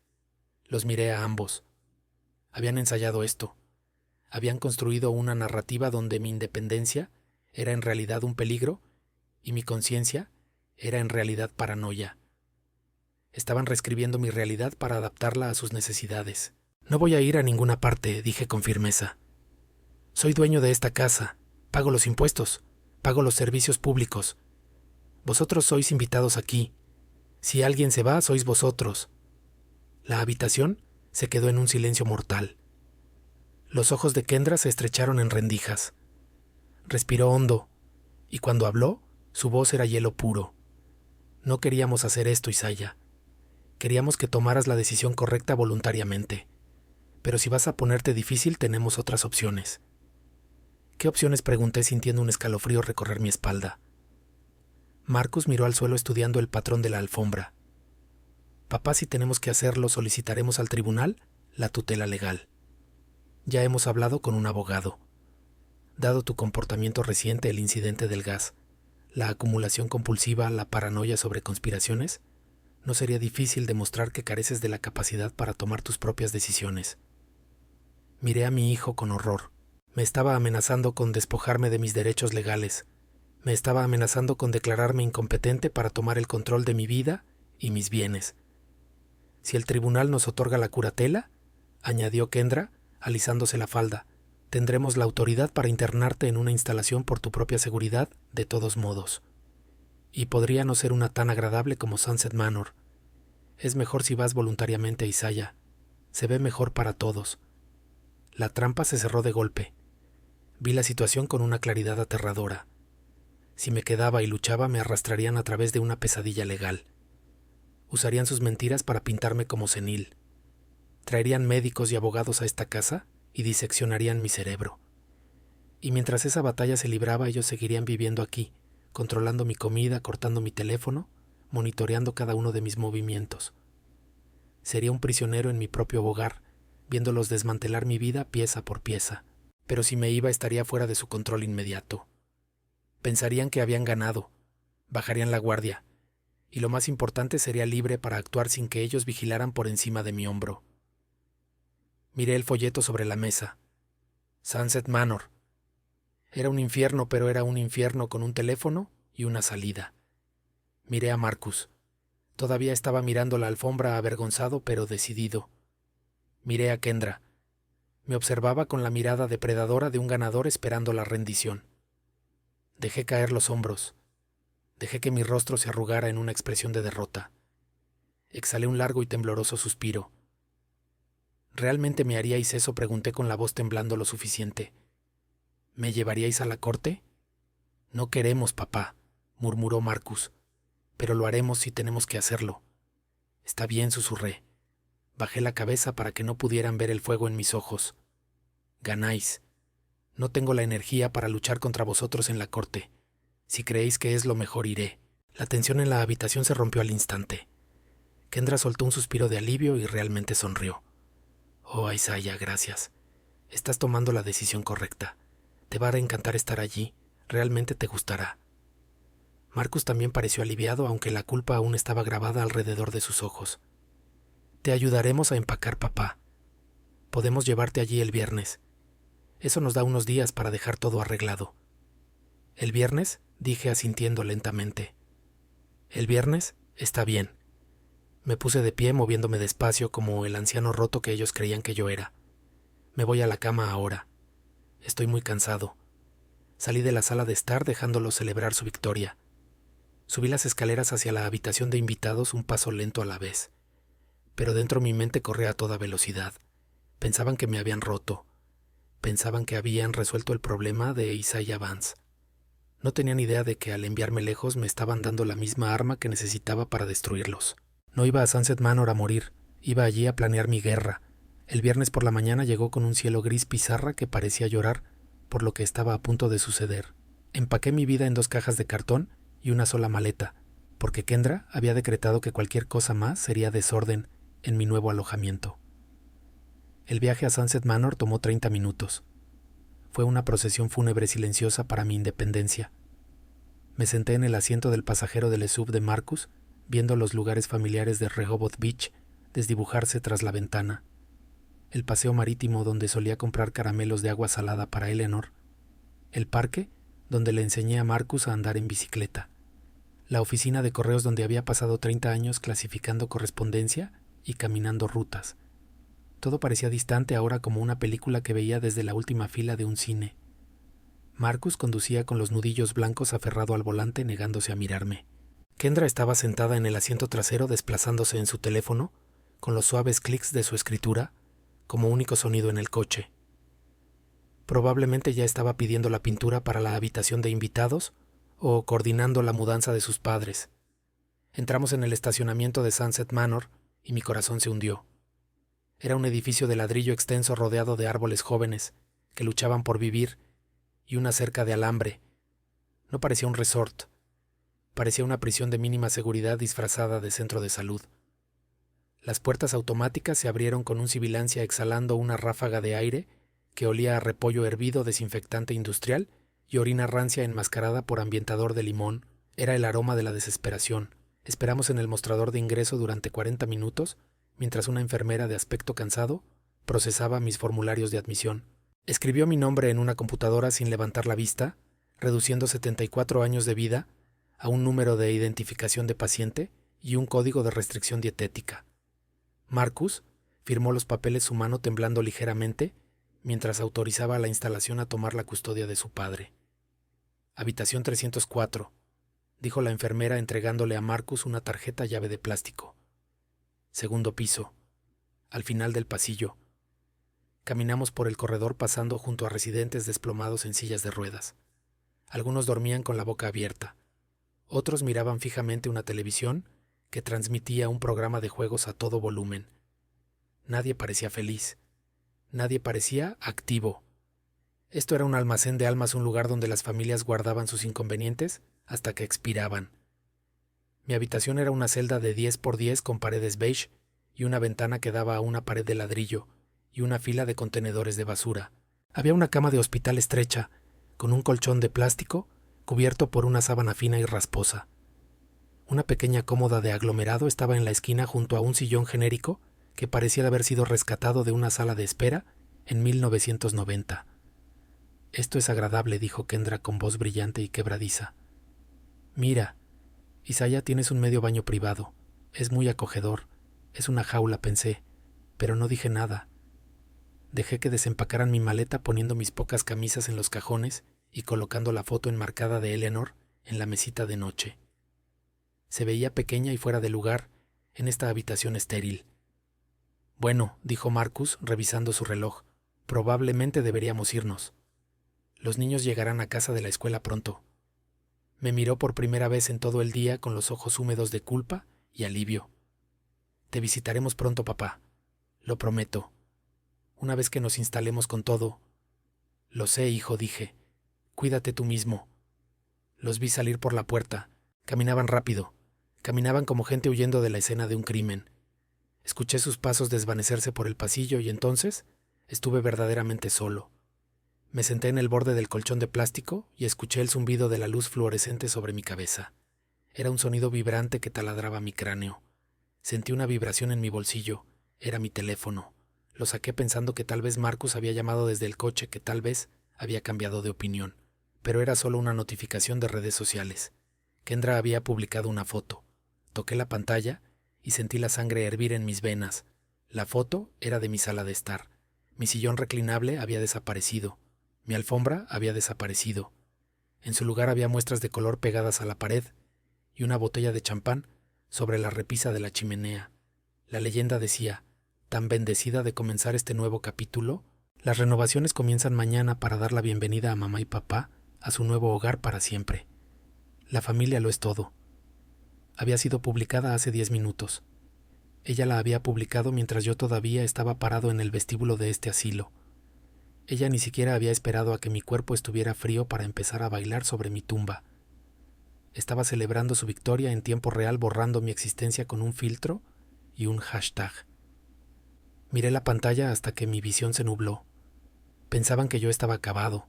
Los miré a ambos. Habían ensayado esto. Habían construido una narrativa donde mi independencia era en realidad un peligro y mi conciencia era en realidad paranoia. Estaban reescribiendo mi realidad para adaptarla a sus necesidades. No voy a ir a ninguna parte, dije con firmeza. Soy dueño de esta casa, pago los impuestos, pago los servicios públicos. Vosotros sois invitados aquí. Si alguien se va, sois vosotros. La habitación se quedó en un silencio mortal. Los ojos de Kendra se estrecharon en rendijas. Respiró hondo, y cuando habló, su voz era hielo puro. No queríamos hacer esto, Isaiah. Queríamos que tomaras la decisión correcta voluntariamente. Pero si vas a ponerte difícil, tenemos otras opciones. ¿Qué opciones?, pregunté sintiendo un escalofrío recorrer mi espalda. Marcus miró al suelo estudiando el patrón de la alfombra. Papá, si tenemos que hacerlo, solicitaremos al tribunal la tutela legal. Ya hemos hablado con un abogado. Dado tu comportamiento reciente, el incidente del gas, la acumulación compulsiva, la paranoia sobre conspiraciones, no sería difícil demostrar que careces de la capacidad para tomar tus propias decisiones. Miré a mi hijo con horror. Me estaba amenazando con despojarme de mis derechos legales. Me estaba amenazando con declararme incompetente para tomar el control de mi vida y mis bienes. Si el tribunal nos otorga la curatela, añadió Kendra, alisándose la falda, tendremos la autoridad para internarte en una instalación por tu propia seguridad, de todos modos. Y podría no ser una tan agradable como Sunset Manor. Es mejor si vas voluntariamente, Isaiah. Se ve mejor para todos. La trampa se cerró de golpe. Vi la situación con una claridad aterradora. Si me quedaba y luchaba, me arrastrarían a través de una pesadilla legal. Usarían sus mentiras para pintarme como senil. Traerían médicos y abogados a esta casa y diseccionarían mi cerebro. Y mientras esa batalla se libraba, ellos seguirían viviendo aquí, controlando mi comida, cortando mi teléfono, monitoreando cada uno de mis movimientos. Sería un prisionero en mi propio hogar, viéndolos desmantelar mi vida pieza por pieza. Pero si me iba estaría fuera de su control inmediato. Pensarían que habían ganado, bajarían la guardia, y lo más importante sería libre para actuar sin que ellos vigilaran por encima de mi hombro. Miré el folleto sobre la mesa. Sunset Manor. Era un infierno, pero era un infierno con un teléfono y una salida. Miré a Marcus. Todavía estaba mirando la alfombra avergonzado pero decidido. Miré a Kendra. Me observaba con la mirada depredadora de un ganador esperando la rendición. Dejé caer los hombros. Dejé que mi rostro se arrugara en una expresión de derrota. Exhalé un largo y tembloroso suspiro. ¿Realmente me haríais eso?, pregunté con la voz temblando lo suficiente. ¿Me llevaríais a la corte? No queremos, papá, murmuró Marcus. Pero lo haremos si tenemos que hacerlo. Está bien, susurré. Bajé la cabeza para que no pudieran ver el fuego en mis ojos. Ganáis. No tengo la energía para luchar contra vosotros en la corte. Si creéis que es lo mejor, iré. La tensión en la habitación se rompió al instante. Kendra soltó un suspiro de alivio y realmente sonrió. Oh, Isaiah, gracias. Estás tomando la decisión correcta. Te va a encantar estar allí. Realmente te gustará. Marcus también pareció aliviado, aunque la culpa aún estaba grabada alrededor de sus ojos. Te ayudaremos a empacar, papá. Podemos llevarte allí el viernes. Eso nos da unos días para dejar todo arreglado. ¿El viernes?, dije asintiendo lentamente. El viernes está bien. Me puse de pie moviéndome despacio como el anciano roto que ellos creían que yo era. Me voy a la cama ahora. Estoy muy cansado. Salí de la sala de estar dejándolos celebrar su victoria. Subí las escaleras hacia la habitación de invitados un paso lento a la vez. Pero dentro mi mente corría a toda velocidad. Pensaban que me habían roto. Pensaban que habían resuelto el problema de Isaiah Vance. No tenían idea de que al enviarme lejos me estaban dando la misma arma que necesitaba para destruirlos. No iba a Sunset Manor a morir, iba allí a planear mi guerra. El viernes por la mañana llegó con un cielo gris pizarra que parecía llorar por lo que estaba a punto de suceder. Empaqué mi vida en 2 cajas de cartón y una sola maleta, porque Kendra había decretado que cualquier cosa más sería desorden en mi nuevo alojamiento. El viaje a Sunset Manor tomó 30 minutos. Fue una procesión fúnebre silenciosa para mi independencia. Me senté en el asiento del pasajero del SUV de Marcus, viendo los lugares familiares de Rehoboth Beach desdibujarse tras la ventana. El paseo marítimo donde solía comprar caramelos de agua salada para Eleanor. El parque donde le enseñé a Marcus a andar en bicicleta. La oficina de correos donde había pasado 30 años clasificando correspondencia y caminando rutas. Todo parecía distante ahora, como una película que veía desde la última fila de un cine. Marcus conducía con los nudillos blancos aferrado al volante, negándose a mirarme. Kendra estaba sentada en el asiento trasero desplazándose en su teléfono, con los suaves clics de su escritura, como único sonido en el coche. Probablemente ya estaba pidiendo la pintura para la habitación de invitados o coordinando la mudanza de sus padres. Entramos en el estacionamiento de Sunset Manor y mi corazón se hundió. Era un edificio de ladrillo extenso rodeado de árboles jóvenes que luchaban por vivir y una cerca de alambre. No parecía un resort. Parecía una prisión de mínima seguridad disfrazada de centro de salud. Las puertas automáticas se abrieron con un sibilancia exhalando una ráfaga de aire que olía a repollo hervido, desinfectante industrial y orina rancia enmascarada por ambientador de limón. Era el aroma de la desesperación. Esperamos en el mostrador de ingreso durante 40 minutos, mientras una enfermera de aspecto cansado procesaba mis formularios de admisión. Escribió mi nombre en una computadora sin levantar la vista, reduciendo 74 años de vida a un número de identificación de paciente y un código de restricción dietética. Marcus firmó los papeles, su mano temblando ligeramente, mientras autorizaba a la instalación a tomar la custodia de su padre. Habitación 304, dijo la enfermera entregándole a Marcus una tarjeta llave de plástico. Segundo piso, al final del pasillo. Caminamos por el corredor pasando junto a residentes desplomados en sillas de ruedas. Algunos dormían con la boca abierta. Otros miraban fijamente una televisión que transmitía un programa de juegos a todo volumen. Nadie parecía feliz. Nadie parecía activo. Esto era un almacén de almas, un lugar donde las familias guardaban sus inconvenientes hasta que expiraban. Mi habitación era una celda de 10 por 10 con paredes beige y una ventana que daba a una pared de ladrillo y una fila de contenedores de basura. Había una cama de hospital estrecha, con un colchón de plástico cubierto por una sábana fina y rasposa. Una pequeña cómoda de aglomerado estaba en la esquina junto a un sillón genérico que parecía haber sido rescatado de una sala de espera en 1990. «Esto es agradable», dijo Kendra con voz brillante y quebradiza. «Mira, Isaiah, tienes un medio baño privado. Es muy acogedor. Es una jaula», pensé, pero no dije nada. Dejé que desempacaran mi maleta poniendo mis pocas camisas en los cajones y colocando la foto enmarcada de Eleanor en la mesita de noche. Se veía pequeña y fuera de lugar en esta habitación estéril. «Bueno», dijo Marcus, revisando su reloj, «probablemente deberíamos irnos. Los niños llegarán a casa de la escuela pronto». Me miró por primera vez en todo el día con los ojos húmedos de culpa y alivio. «Te visitaremos pronto, papá. Lo prometo. Una vez que nos instalemos con todo». «Lo sé, hijo», dije. «Cuídate tú mismo». Los vi salir por la puerta. Caminaban rápido. Caminaban como gente huyendo de la escena de un crimen. Escuché sus pasos desvanecerse por el pasillo y entonces estuve verdaderamente solo. Me senté en el borde del colchón de plástico y escuché el zumbido de la luz fluorescente sobre mi cabeza. Era un sonido vibrante que taladraba mi cráneo. Sentí una vibración en mi bolsillo. Era mi teléfono. Lo saqué pensando que tal vez Marcus había llamado desde el coche, que tal vez había cambiado de opinión. Pero era solo una notificación de redes sociales. Kendra había publicado una foto. Toqué la pantalla y sentí la sangre hervir en mis venas. La foto era de mi sala de estar. Mi sillón reclinable había desaparecido. Mi alfombra había desaparecido. En su lugar había muestras de color pegadas a la pared y una botella de champán sobre la repisa de la chimenea. La leyenda decía: «Tan bendecida de comenzar este nuevo capítulo, las renovaciones comienzan mañana para dar la bienvenida a mamá y papá a su nuevo hogar para siempre. La familia lo es todo». Había sido publicada hace 10 minutos. Ella la había publicado mientras yo todavía estaba parado en el vestíbulo de este asilo. Ella ni siquiera había esperado a que mi cuerpo estuviera frío para empezar a bailar sobre mi tumba. Estaba celebrando su victoria en tiempo real, borrando mi existencia con un filtro y un hashtag. Miré la pantalla hasta que mi visión se nubló. Pensaban que yo estaba acabado.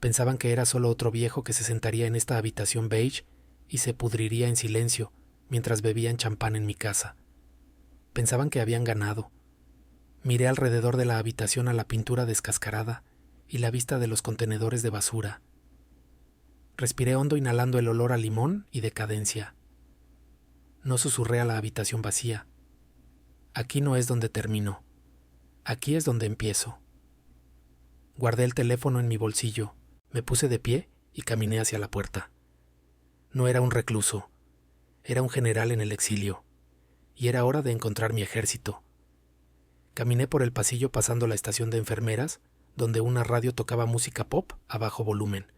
Pensaban que era solo otro viejo que se sentaría en esta habitación beige y se pudriría en silencio mientras bebían champán en mi casa. Pensaban que habían ganado. Miré alrededor de la habitación a la pintura descascarada y la vista de los contenedores de basura. Respiré hondo inhalando el olor a limón y decadencia. No susurré a la habitación vacía. Aquí no es donde termino. Aquí es donde empiezo. Guardé el teléfono en mi bolsillo, me puse de pie y caminé hacia la puerta. No era un recluso, era un general en el exilio, y era hora de encontrar mi ejército. Caminé por el pasillo pasando la estación de enfermeras, donde una radio tocaba música pop a bajo volumen.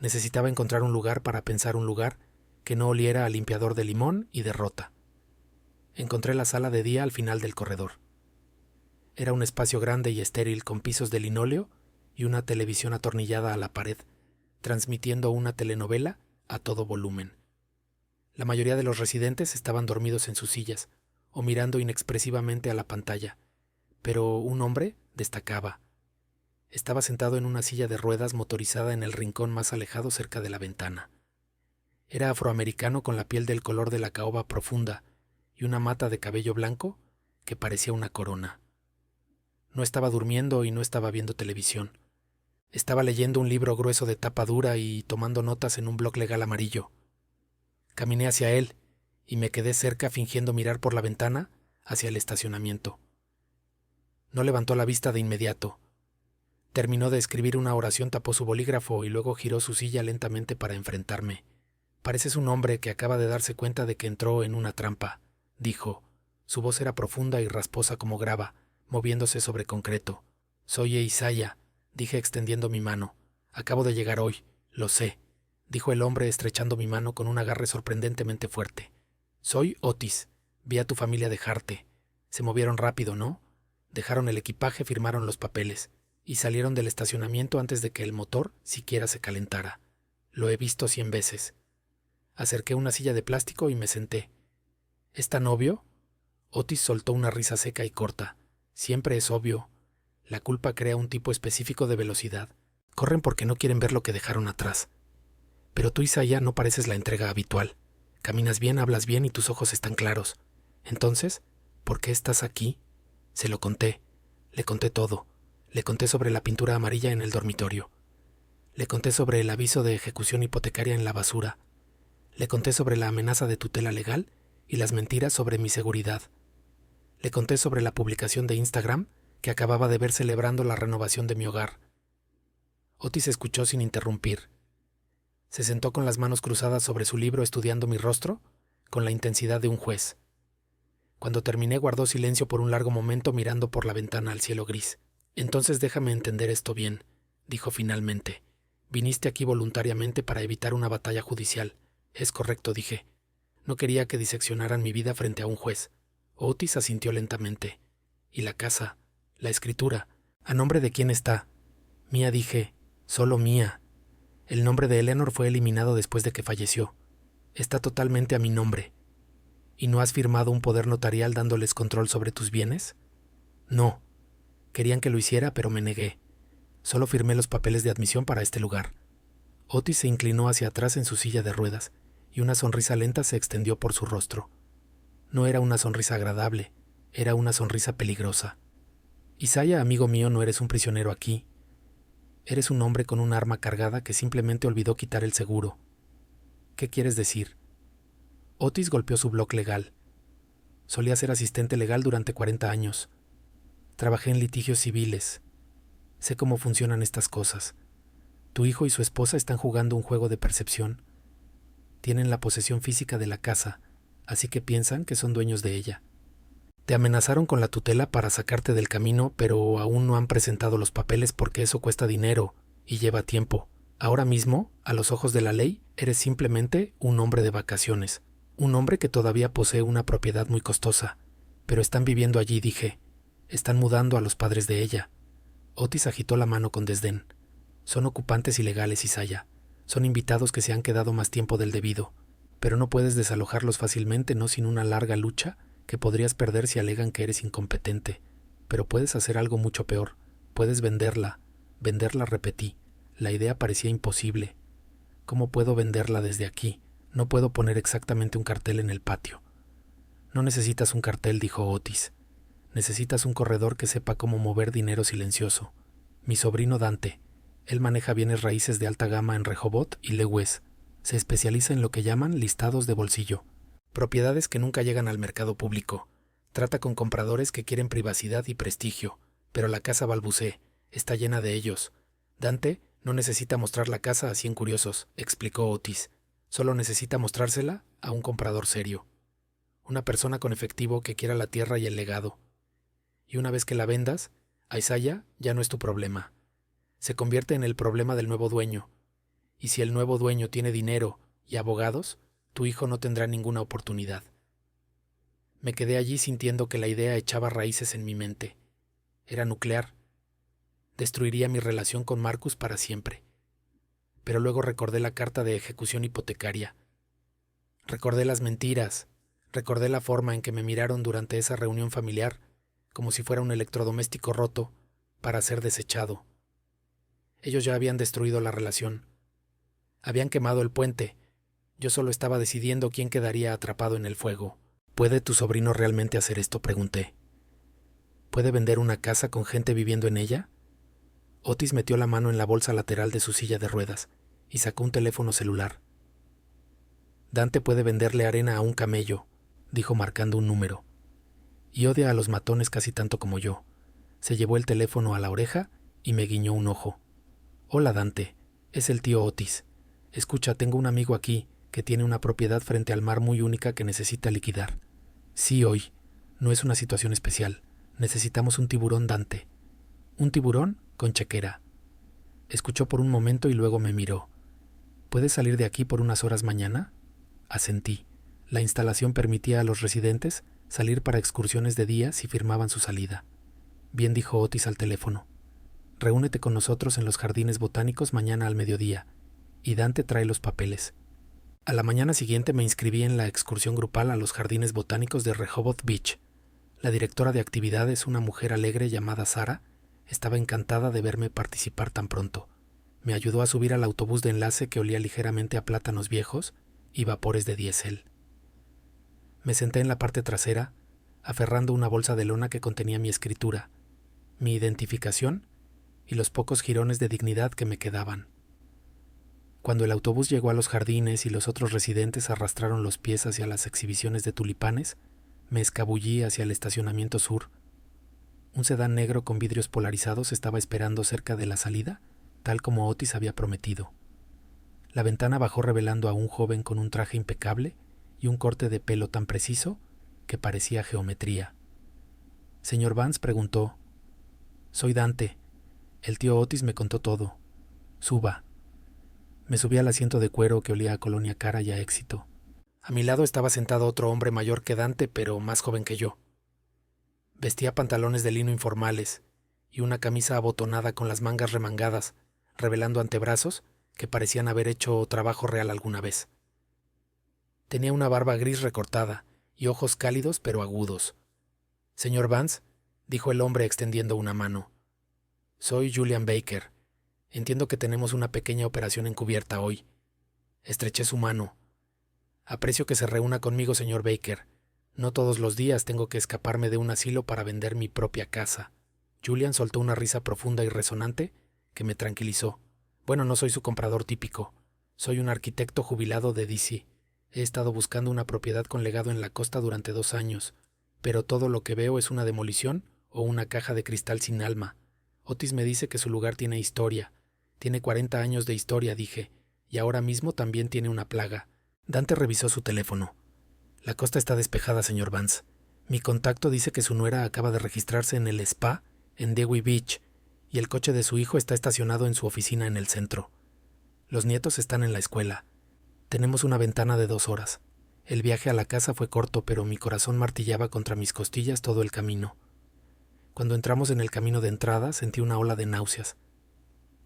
Necesitaba encontrar un lugar para pensar, un lugar que no oliera a limpiador de limón y derrota. Encontré la sala de día al final del corredor. Era un espacio grande y estéril con pisos de linóleo y una televisión atornillada a la pared, transmitiendo una telenovela a todo volumen. La mayoría de los residentes estaban dormidos en sus sillas o mirando inexpresivamente a la pantalla, pero un hombre destacaba. Estaba sentado en una silla de ruedas motorizada en el rincón más alejado cerca de la ventana. Era afroamericano con la piel del color de la caoba profunda y una mata de cabello blanco que parecía una corona. No estaba durmiendo y no estaba viendo televisión. Estaba leyendo un libro grueso de tapa dura y tomando notas en un bloc legal amarillo. Caminé hacia él y me quedé cerca fingiendo mirar por la ventana hacia el estacionamiento. No levantó la vista de inmediato. Terminó de escribir una oración, tapó su bolígrafo y luego giró su silla lentamente para enfrentarme. «Pareces un hombre que acaba de darse cuenta de que entró en una trampa», dijo. Su voz era profunda y rasposa como grava, moviéndose sobre concreto. «Soy Isaiah», dije extendiendo mi mano. «Acabo de llegar hoy, lo sé», dijo el hombre estrechando mi mano con un agarre sorprendentemente fuerte. «Soy Otis. Vi a tu familia dejarte. Se movieron rápido, ¿no? Dejaron el equipaje, firmaron los papeles y salieron del estacionamiento antes de que el motor siquiera se calentara. Lo he visto 100 veces». Acerqué una silla de plástico y me senté. «¿Es tan obvio?» Otis soltó una risa seca y corta. «Siempre es obvio. La culpa crea un tipo específico de velocidad. Corren porque no quieren ver lo que dejaron atrás. Pero tú, Isaiah, no pareces la entrega habitual. Caminas bien, hablas bien y tus ojos están claros. Entonces, ¿por qué estás aquí? Se lo conté. Le conté todo. Le conté sobre la pintura amarilla en el dormitorio. Le conté sobre el aviso de ejecución hipotecaria en la basura. Le conté sobre la amenaza de tutela legal y las mentiras sobre mi seguridad. Le conté sobre la publicación de Instagram que acababa de ver celebrando la renovación de mi hogar. Otis escuchó sin interrumpir. Se sentó con las manos cruzadas sobre su libro estudiando mi rostro con la intensidad de un juez. Cuando terminé guardó silencio por un largo momento mirando por la ventana al cielo gris. Entonces déjame entender esto bien, dijo finalmente. Viniste aquí voluntariamente para evitar una batalla judicial. Es correcto, dije. No quería que diseccionaran mi vida frente a un juez. Otis asintió lentamente. ¿Y la casa? La escritura. ¿A nombre de quién está? Mía, dije. Solo mía. El nombre de Eleanor fue eliminado después de que falleció. Está totalmente a mi nombre. ¿Y no has firmado un poder notarial dándoles control sobre tus bienes? No. Querían que lo hiciera, pero me negué. Solo firmé los papeles de admisión para este lugar. Otis se inclinó hacia atrás en su silla de ruedas, y una sonrisa lenta se extendió por su rostro. No era una sonrisa agradable, era una sonrisa peligrosa. Isaiah, amigo mío, no eres un prisionero aquí. Eres un hombre con un arma cargada que simplemente olvidó quitar el seguro. ¿Qué quieres decir? Otis golpeó su bloc legal. Solía ser asistente legal durante 40 años. Trabajé en litigios civiles. Sé cómo funcionan estas cosas. Tu hijo y su esposa están jugando un juego de percepción. Tienen la posesión física de la casa, así que piensan que son dueños de ella. Te amenazaron con la tutela para sacarte del camino, pero aún no han presentado los papeles porque eso cuesta dinero y lleva tiempo. Ahora mismo, a los ojos de la ley, eres simplemente un hombre de vacaciones. Un hombre que todavía posee una propiedad muy costosa. Pero están viviendo allí, dije. Están mudando a los padres de ella. Otis agitó la mano con desdén. Son ocupantes ilegales, Isaiah. Son invitados que se han quedado más tiempo del debido. Pero no puedes desalojarlos fácilmente, no sin una larga lucha que podrías perder si alegan que eres incompetente. Pero puedes hacer algo mucho peor. Puedes venderla. Venderla, repetí. La idea parecía imposible. ¿Cómo puedo venderla desde aquí? No puedo poner exactamente un cartel en el patio. No necesitas un cartel, dijo Otis. Necesitas un corredor que sepa cómo mover dinero silencioso. Mi sobrino Dante. Él maneja bienes raíces de alta gama en Rehoboth y Lewes. Se especializa en lo que llaman listados de bolsillo. Propiedades que nunca llegan al mercado público. Trata con compradores que quieren privacidad y prestigio. Pero la casa balbucea. Está llena de ellos. Dante no necesita mostrar la casa a 100 curiosos, explicó Otis. Solo necesita mostrársela a un comprador serio. Una persona con efectivo que quiera la tierra y el legado. Y una vez que la vendas, Isaiah ya no es tu problema. Se convierte en el problema del nuevo dueño. Y si el nuevo dueño tiene dinero y abogados, tu hijo no tendrá ninguna oportunidad. Me quedé allí sintiendo que la idea echaba raíces en mi mente. Era nuclear. Destruiría mi relación con Marcus para siempre. Pero luego recordé la carta de ejecución hipotecaria. Recordé las mentiras. Recordé la forma en que me miraron durante esa reunión familiar, como si fuera un electrodoméstico roto para ser desechado. Ellos ya habían destruido la relación. Habían quemado el puente. Yo solo estaba decidiendo quién quedaría atrapado en el fuego. ¿Puede tu sobrino realmente hacer esto?, pregunté. ¿Puede vender una casa con gente viviendo en ella? Otis metió la mano en la bolsa lateral de su silla de ruedas y sacó un teléfono celular. Dante puede venderle arena a un camello, dijo marcando un número. Y odia a los matones casi tanto como yo. Se llevó el teléfono a la oreja y me guiñó un ojo. Hola, Dante. Es el tío Otis. Escucha, tengo un amigo aquí que tiene una propiedad frente al mar muy única que necesita liquidar. Sí, hoy. No es una situación especial. Necesitamos un tiburón, Dante. Un tiburón con chequera. Escuchó por un momento y luego me miró. ¿Puedes salir de aquí por unas horas mañana? Asentí. La instalación permitía a los residentes salir para excursiones de día si firmaban su salida. Bien, dijo Otis al teléfono. Reúnete con nosotros en los jardines botánicos mañana al mediodía, y Dante trae los papeles. A la mañana siguiente me inscribí en la excursión grupal a los jardines botánicos de Rehoboth Beach. La directora de actividades, una mujer alegre llamada Sara, Estaba encantada de verme participar tan pronto. Me ayudó a subir al autobús de enlace que olía ligeramente a plátanos viejos y vapores de diésel. Me senté en la parte trasera, aferrando una bolsa de lona que contenía mi escritura, mi identificación y los pocos jirones de dignidad que me quedaban. Cuando el autobús llegó a los jardines y los otros residentes arrastraron los pies hacia las exhibiciones de tulipanes, me escabullí hacia el estacionamiento sur. Un sedán negro con vidrios polarizados estaba esperando cerca de la salida, tal como Otis había prometido. La ventana bajó revelando a un joven con un traje impecable y un corte de pelo tan preciso que parecía geometría. Señor Vance preguntó: «Soy Dante. El tío Otis me contó todo. Suba». Me subí al asiento de cuero que olía a colonia cara y a éxito. A mi lado estaba sentado otro hombre mayor que Dante, pero más joven que yo. Vestía pantalones de lino informales y una camisa abotonada con las mangas remangadas, revelando antebrazos que parecían haber hecho trabajo real alguna vez. Tenía una barba gris recortada y ojos cálidos pero agudos. «Señor Vance», dijo el hombre extendiendo una mano. «Soy Julian Baker. Entiendo que tenemos una pequeña operación encubierta hoy». Estreché su mano. «Aprecio que se reúna conmigo, señor Baker. No todos los días tengo que escaparme de un asilo para vender mi propia casa». Julian soltó una risa profunda y resonante que me tranquilizó. «Bueno, no soy su comprador típico. Soy un arquitecto jubilado de DC. He estado buscando una propiedad con legado en la costa durante 2 años, pero todo lo que veo es una demolición o una caja de cristal sin alma. Otis me dice que su lugar tiene historia. Tiene 40 años de historia», dije, «y ahora mismo también tiene una plaga». Dante revisó su teléfono. «La costa está despejada, señor Vance. Mi contacto dice que su nuera acaba de registrarse en el spa en Dewey Beach y el coche de su hijo está estacionado en su oficina en el centro. Los nietos están en la escuela. Tenemos una ventana de 2 horas. El viaje a la casa fue corto, pero mi corazón martillaba contra mis costillas todo el camino. Cuando entramos en el camino de entrada, sentí una ola de náuseas.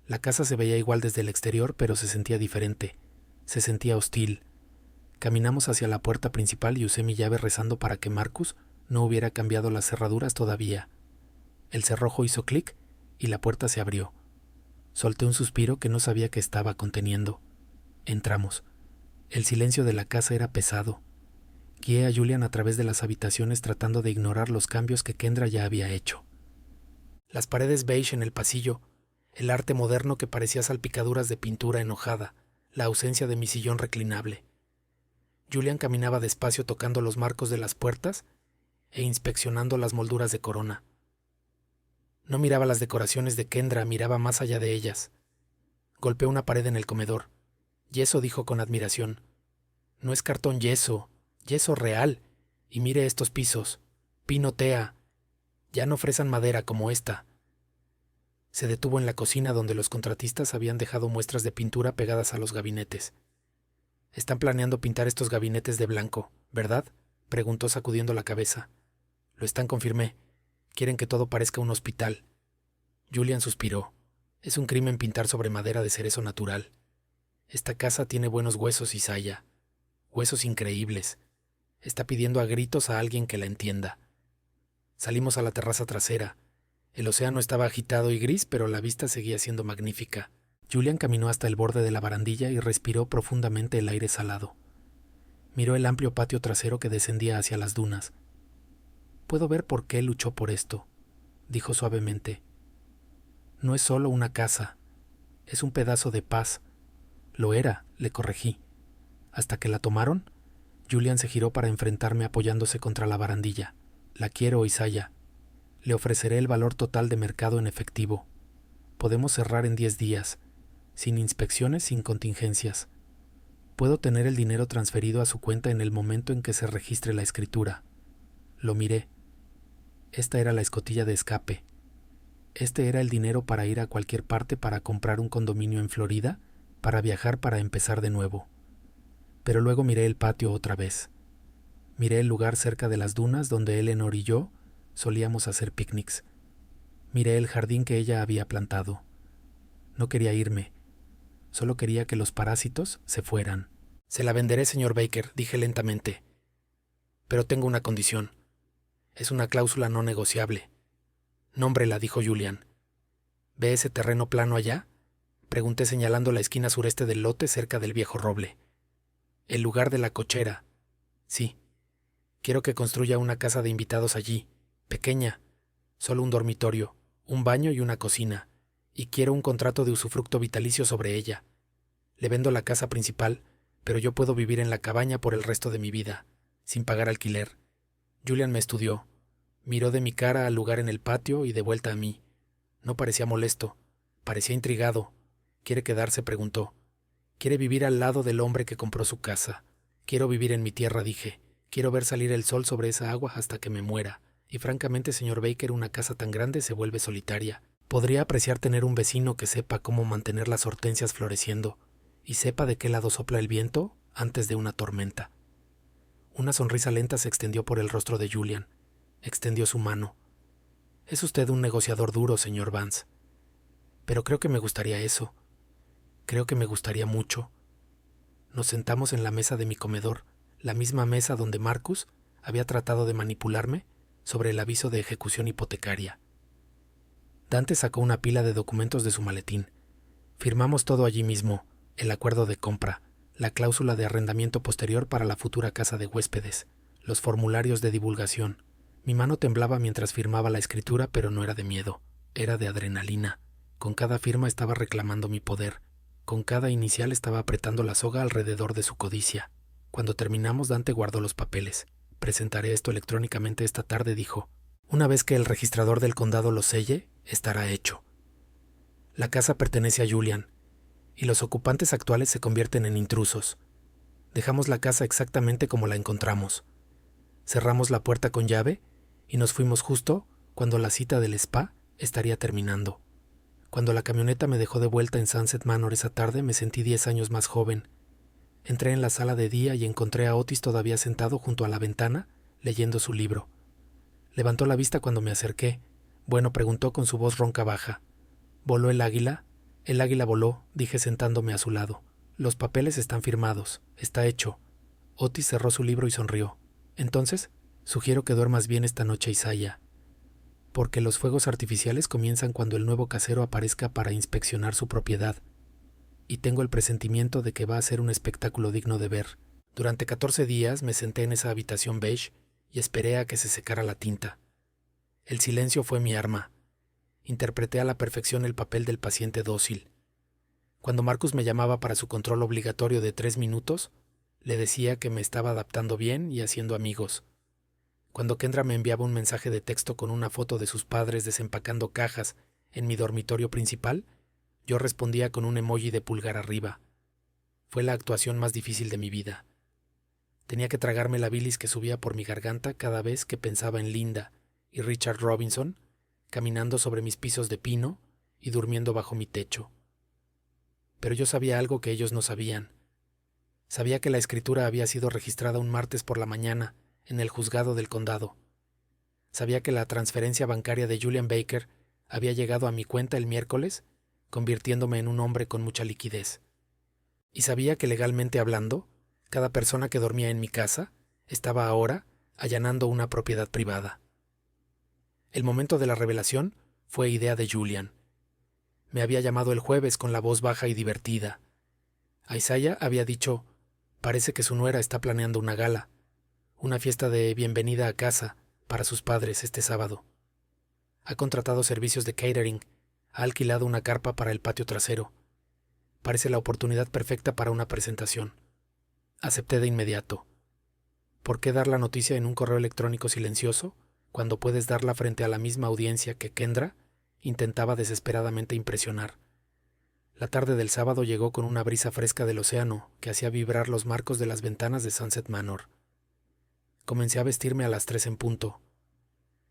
La casa se veía igual desde el exterior, pero se sentía diferente. Se sentía hostil. Caminamos hacia la puerta principal y usé mi llave rezando para que Marcus no hubiera cambiado las cerraduras todavía. El cerrojo hizo clic y la puerta se abrió. Solté un suspiro que no sabía que estaba conteniendo. Entramos. El silencio de la casa era pesado. Guié a Julian a través de las habitaciones tratando de ignorar los cambios que Kendra ya había hecho. Las paredes beige en el pasillo, el arte moderno que parecía salpicaduras de pintura enojada, la ausencia de mi sillón reclinable. Julian caminaba despacio tocando los marcos de las puertas e inspeccionando las molduras de corona. No miraba las decoraciones de Kendra, miraba más allá de ellas. Golpeó una pared en el comedor. «Yeso», dijo con admiración. «No es cartón yeso, yeso real. Y mire estos pisos. Pino tea. Ya no fresan madera como esta». Se detuvo en la cocina donde los contratistas habían dejado muestras de pintura pegadas a los gabinetes. «Están planeando pintar estos gabinetes de blanco, ¿verdad?», preguntó sacudiendo la cabeza. «Lo están», confirmé. «Quieren que todo parezca un hospital». Julian suspiró. «Es un crimen pintar sobre madera de cerezo natural. Esta casa tiene buenos huesos, Isaiah. Huesos increíbles. Está pidiendo a gritos a alguien que la entienda». Salimos a la terraza trasera. El océano estaba agitado y gris, pero la vista seguía siendo magnífica. Julian caminó hasta el borde de la barandilla y respiró profundamente el aire salado. Miró el amplio patio trasero que descendía hacia las dunas. «Puedo ver por qué luchó por esto», dijo suavemente. «No es solo una casa, es un pedazo de paz». «Lo era», le corregí. «Hasta que la tomaron». Julian se giró para enfrentarme apoyándose contra la barandilla. «La quiero, Isaiah. Le ofreceré el valor total de mercado en efectivo. Podemos cerrar en 10 días, sin inspecciones, sin contingencias. Puedo tener el dinero transferido a su cuenta en el momento en que se registre la escritura». Lo miré. Esta era la escotilla de escape. Este era el dinero para ir a cualquier parte, para comprar un condominio en Florida, para viajar, para empezar de nuevo. Pero luego miré el patio otra vez. Miré el lugar cerca de las dunas donde Eleanor y yo solíamos hacer picnics. Miré el jardín que ella había plantado. No quería irme. Solo quería que los parásitos se fueran. «Se la venderé, señor Baker», dije lentamente. «Pero tengo una condición. Es una cláusula no negociable». «Nómbrela», dijo Julian. ¿Ve ese terreno plano allá?, pregunté señalando la esquina sureste del lote cerca del viejo roble. El lugar de la cochera. Sí. Quiero que construya una casa de invitados allí, pequeña, solo un dormitorio, un baño y una cocina, y quiero un contrato de usufructo vitalicio sobre ella. Le vendo la casa principal, pero yo puedo vivir en la cabaña por el resto de mi vida, sin pagar alquiler. Julian me estudió. Miró de mi cara al lugar en el patio y de vuelta a mí. No parecía molesto, parecía intrigado. ¿Quiere quedarse?, preguntó. Quiere vivir al lado del hombre que compró su casa. Quiero vivir en mi tierra, dije. Quiero ver salir el sol sobre esa agua hasta que me muera. Y francamente, señor Baker, una casa tan grande se vuelve solitaria. Podría apreciar tener un vecino que sepa cómo mantener las hortensias floreciendo y sepa de qué lado sopla el viento antes de una tormenta. Una sonrisa lenta se extendió por el rostro de Julian. Extendió su mano. Es usted un negociador duro, señor Vance. Pero creo que me gustaría eso. Creo que me gustaría mucho. Nos sentamos en la mesa de mi comedor, la misma mesa donde Marcus había tratado de manipularme sobre el aviso de ejecución hipotecaria. Dante sacó una pila de documentos de su maletín. Firmamos todo allí mismo, el acuerdo de compra, la cláusula de arrendamiento posterior para la futura casa de huéspedes, los formularios de divulgación. Mi mano temblaba mientras firmaba la escritura, pero no era de miedo, era de adrenalina. Con cada firma estaba reclamando mi poder. Con cada inicial estaba apretando la soga alrededor de su codicia. Cuando terminamos, Dante guardó los papeles. Presentaré esto electrónicamente esta tarde, dijo. Una vez que el registrador del condado lo selle, estará hecho. La casa pertenece a Julian, y los ocupantes actuales se convierten en intrusos. Dejamos la casa exactamente como la encontramos. Cerramos la puerta con llave y nos fuimos justo cuando la cita del spa estaría terminando. Cuando la camioneta me dejó de vuelta en Sunset Manor esa tarde, me sentí 10 años más joven. Entré en la sala de día y encontré a Otis todavía sentado junto a la ventana, leyendo su libro. Levantó la vista cuando me acerqué. Bueno, preguntó con su voz ronca baja. ¿Voló el águila? El águila voló, dije sentándome a su lado. Los papeles están firmados. Está hecho. Otis cerró su libro y sonrió. Entonces, sugiero que duermas bien esta noche, Isaiah. Porque los fuegos artificiales comienzan cuando el nuevo casero aparezca para inspeccionar su propiedad. Y tengo el presentimiento de que va a ser un espectáculo digno de ver. Durante 14 días me senté en esa habitación beige y esperé a que se secara la tinta. El silencio fue mi arma. Interpreté a la perfección el papel del paciente dócil. Cuando Marcus me llamaba para su control obligatorio de 3 minutos, le decía que me estaba adaptando bien y haciendo amigos. Cuando Kendra me enviaba un mensaje de texto con una foto de sus padres desempacando cajas en mi dormitorio principal, yo respondía con un emoji de pulgar arriba. Fue la actuación más difícil de mi vida. Tenía que tragarme la bilis que subía por mi garganta cada vez que pensaba en Linda y Richard Robinson, caminando sobre mis pisos de pino y durmiendo bajo mi techo. Pero yo sabía algo que ellos no sabían. Sabía que la escritura había sido registrada un martes por la mañana en el juzgado del condado. Sabía que la transferencia bancaria de Julian Baker había llegado a mi cuenta el miércoles, convirtiéndome en un hombre con mucha liquidez. Y sabía que legalmente hablando, cada persona que dormía en mi casa estaba ahora allanando una propiedad privada. El momento de la revelación fue idea de Julian. Me había llamado el jueves con la voz baja y divertida. A Isaiah había dicho, parece que su nuera está planeando una gala, una fiesta de bienvenida a casa para sus padres este sábado. Ha contratado servicios de catering, ha alquilado una carpa para el patio trasero. Parece la oportunidad perfecta para una presentación. Acepté de inmediato. ¿Por qué dar la noticia en un correo electrónico silencioso cuando puedes darla frente a la misma audiencia que Kendra intentaba desesperadamente impresionar? La tarde del sábado llegó con una brisa fresca del océano que hacía vibrar los marcos de las ventanas de Sunset Manor. Comencé a vestirme a las 3 en punto.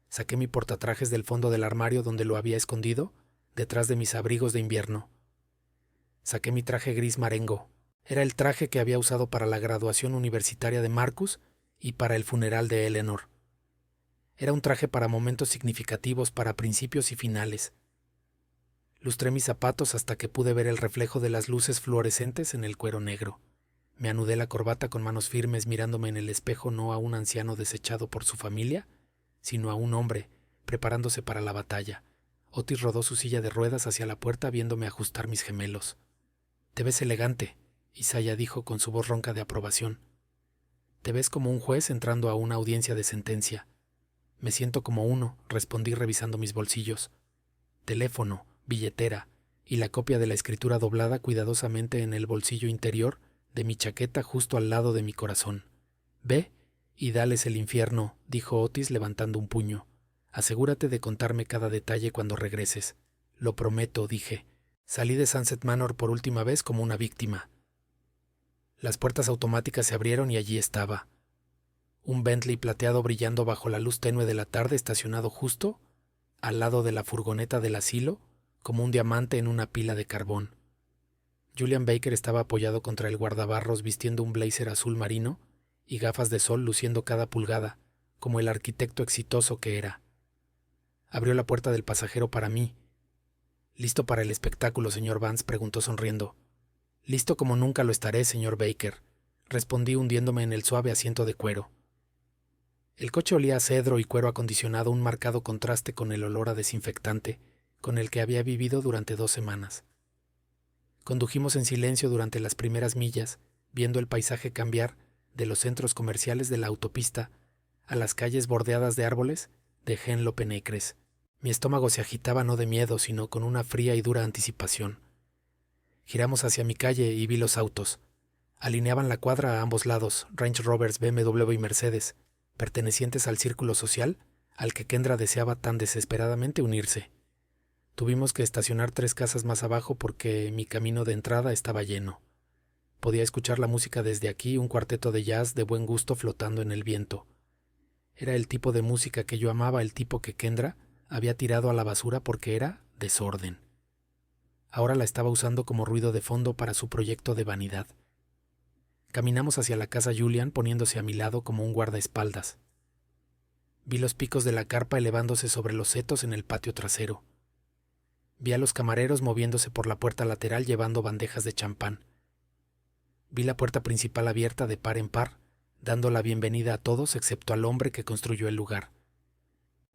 Saqué mi portatrajes del fondo del armario donde lo había escondido, detrás de mis abrigos de invierno. Saqué mi traje gris marengo. Era el traje que había usado para la graduación universitaria de Marcus y para el funeral de Eleanor. Era un traje para momentos significativos, para principios y finales. Lustré mis zapatos hasta que pude ver el reflejo de las luces fluorescentes en el cuero negro. Me anudé la corbata con manos firmes mirándome en el espejo no a un anciano desechado por su familia, sino a un hombre preparándose para la batalla, Otis rodó su silla de ruedas hacia la puerta viéndome ajustar mis gemelos. «Te ves elegante», Isaiah dijo con su voz ronca de aprobación. «Te ves como un juez entrando a una audiencia de sentencia». «Me siento como uno», respondí revisando mis bolsillos. Teléfono, billetera y la copia de la escritura doblada cuidadosamente en el bolsillo interior de mi chaqueta justo al lado de mi corazón. «Ve y dales el infierno», dijo Otis levantando un puño. «Asegúrate de contarme cada detalle cuando regreses». «Lo prometo», dije. Salí de Sunset Manor por última vez como una víctima. Las puertas automáticas se abrieron y allí estaba. Un Bentley plateado brillando bajo la luz tenue de la tarde estacionado justo al lado de la furgoneta del asilo, como un diamante en una pila de carbón. Julian Baker estaba apoyado contra el guardabarros vistiendo un blazer azul marino y gafas de sol luciendo cada pulgada, como el arquitecto exitoso que era. Abrió la puerta del pasajero para mí. «¿Listo para el espectáculo, señor Vance?», preguntó sonriendo. «Listo como nunca lo estaré, señor Baker», respondí hundiéndome en el suave asiento de cuero. El coche olía a cedro y cuero acondicionado, un marcado contraste con el olor a desinfectante con el que había vivido durante 2 semanas. Condujimos en silencio durante las primeras millas, viendo el paisaje cambiar de los centros comerciales de la autopista a las calles bordeadas de árboles de Henlopen Penecres. Mi estómago se agitaba no de miedo, sino con una fría y dura anticipación. Giramos hacia mi calle y vi los autos. Alineaban la cuadra a ambos lados, Range Rovers, BMW y Mercedes, pertenecientes al círculo social al que Kendra deseaba tan desesperadamente unirse. Tuvimos que estacionar 3 casas más abajo porque mi camino de entrada estaba lleno. Podía escuchar la música desde aquí, un cuarteto de jazz de buen gusto flotando en el viento. Era el tipo de música que yo amaba, el tipo que Kendra había tirado a la basura porque era desorden. Ahora la estaba usando como ruido de fondo para su proyecto de vanidad. Caminamos hacia la casa Julian poniéndose a mi lado como un guardaespaldas. Vi los picos de la carpa elevándose sobre los setos en el patio trasero. Vi a los camareros moviéndose por la puerta lateral llevando bandejas de champán. Vi la puerta principal abierta de par en par, dando la bienvenida a todos excepto al hombre que construyó el lugar.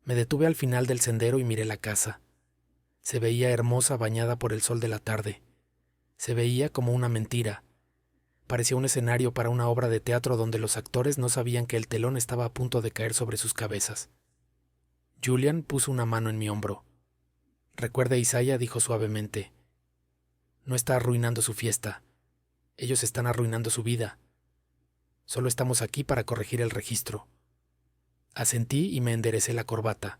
Me detuve al final del sendero y miré la casa. Se veía hermosa bañada por el sol de la tarde. Se veía como una mentira. Parecía un escenario para una obra de teatro donde los actores no sabían que el telón estaba a punto de caer sobre sus cabezas. Julian puso una mano en mi hombro. «Recuerde, Isaiah», dijo suavemente. «No está arruinando su fiesta. Ellos están arruinando su vida. Solo estamos aquí para corregir el registro». Asentí y me enderecé la corbata.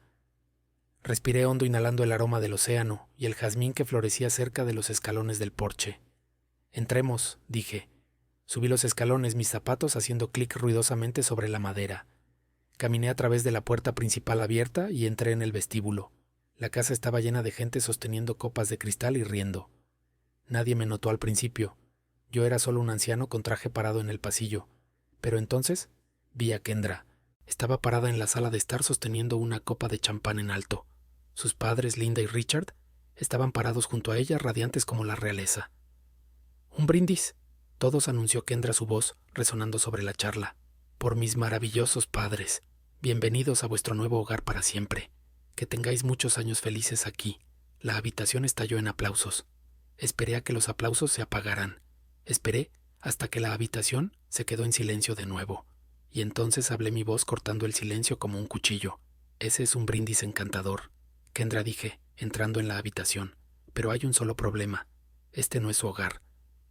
Respiré hondo inhalando el aroma del océano y el jazmín que florecía cerca de los escalones del porche. «Entremos», dije. Subí los escalones, mis zapatos haciendo clic ruidosamente sobre la madera. Caminé a través de la puerta principal abierta y entré en el vestíbulo. La casa estaba llena de gente sosteniendo copas de cristal y riendo. Nadie me notó al principio. Yo era solo un anciano con traje parado en el pasillo. Pero entonces vi a Kendra. Estaba parada en la sala de estar sosteniendo una copa de champán en alto. Sus padres, Linda y Richard, estaban parados junto a ella, radiantes como la realeza. «Un brindis», todos, anunció Kendra, su voz resonando sobre la charla. «Por mis maravillosos padres. Bienvenidos a vuestro nuevo hogar para siempre. Que tengáis muchos años felices aquí». La habitación estalló en aplausos. Esperé a que los aplausos se apagaran. Esperé hasta que la habitación se quedó en silencio de nuevo. Y entonces hablé mi voz cortando el silencio como un cuchillo. «Ese es un brindis encantador», Kendra, dije, entrando en la habitación. «Pero hay un solo problema. Este no es su hogar».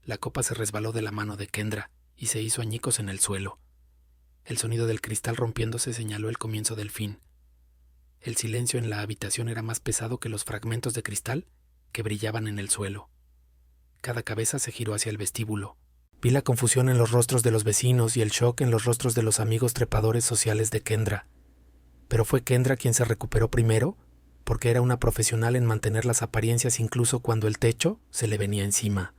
La copa se resbaló de la mano de Kendra y se hizo añicos en el suelo. El sonido del cristal rompiéndose señaló el comienzo del fin. El silencio en la habitación era más pesado que los fragmentos de cristal que brillaban en el suelo. Cada cabeza se giró hacia el vestíbulo. Vi la confusión en los rostros de los vecinos y el shock en los rostros de los amigos trepadores sociales de Kendra. Pero fue Kendra quien se recuperó primero, porque era una profesional en mantener las apariencias incluso cuando el techo se le venía encima.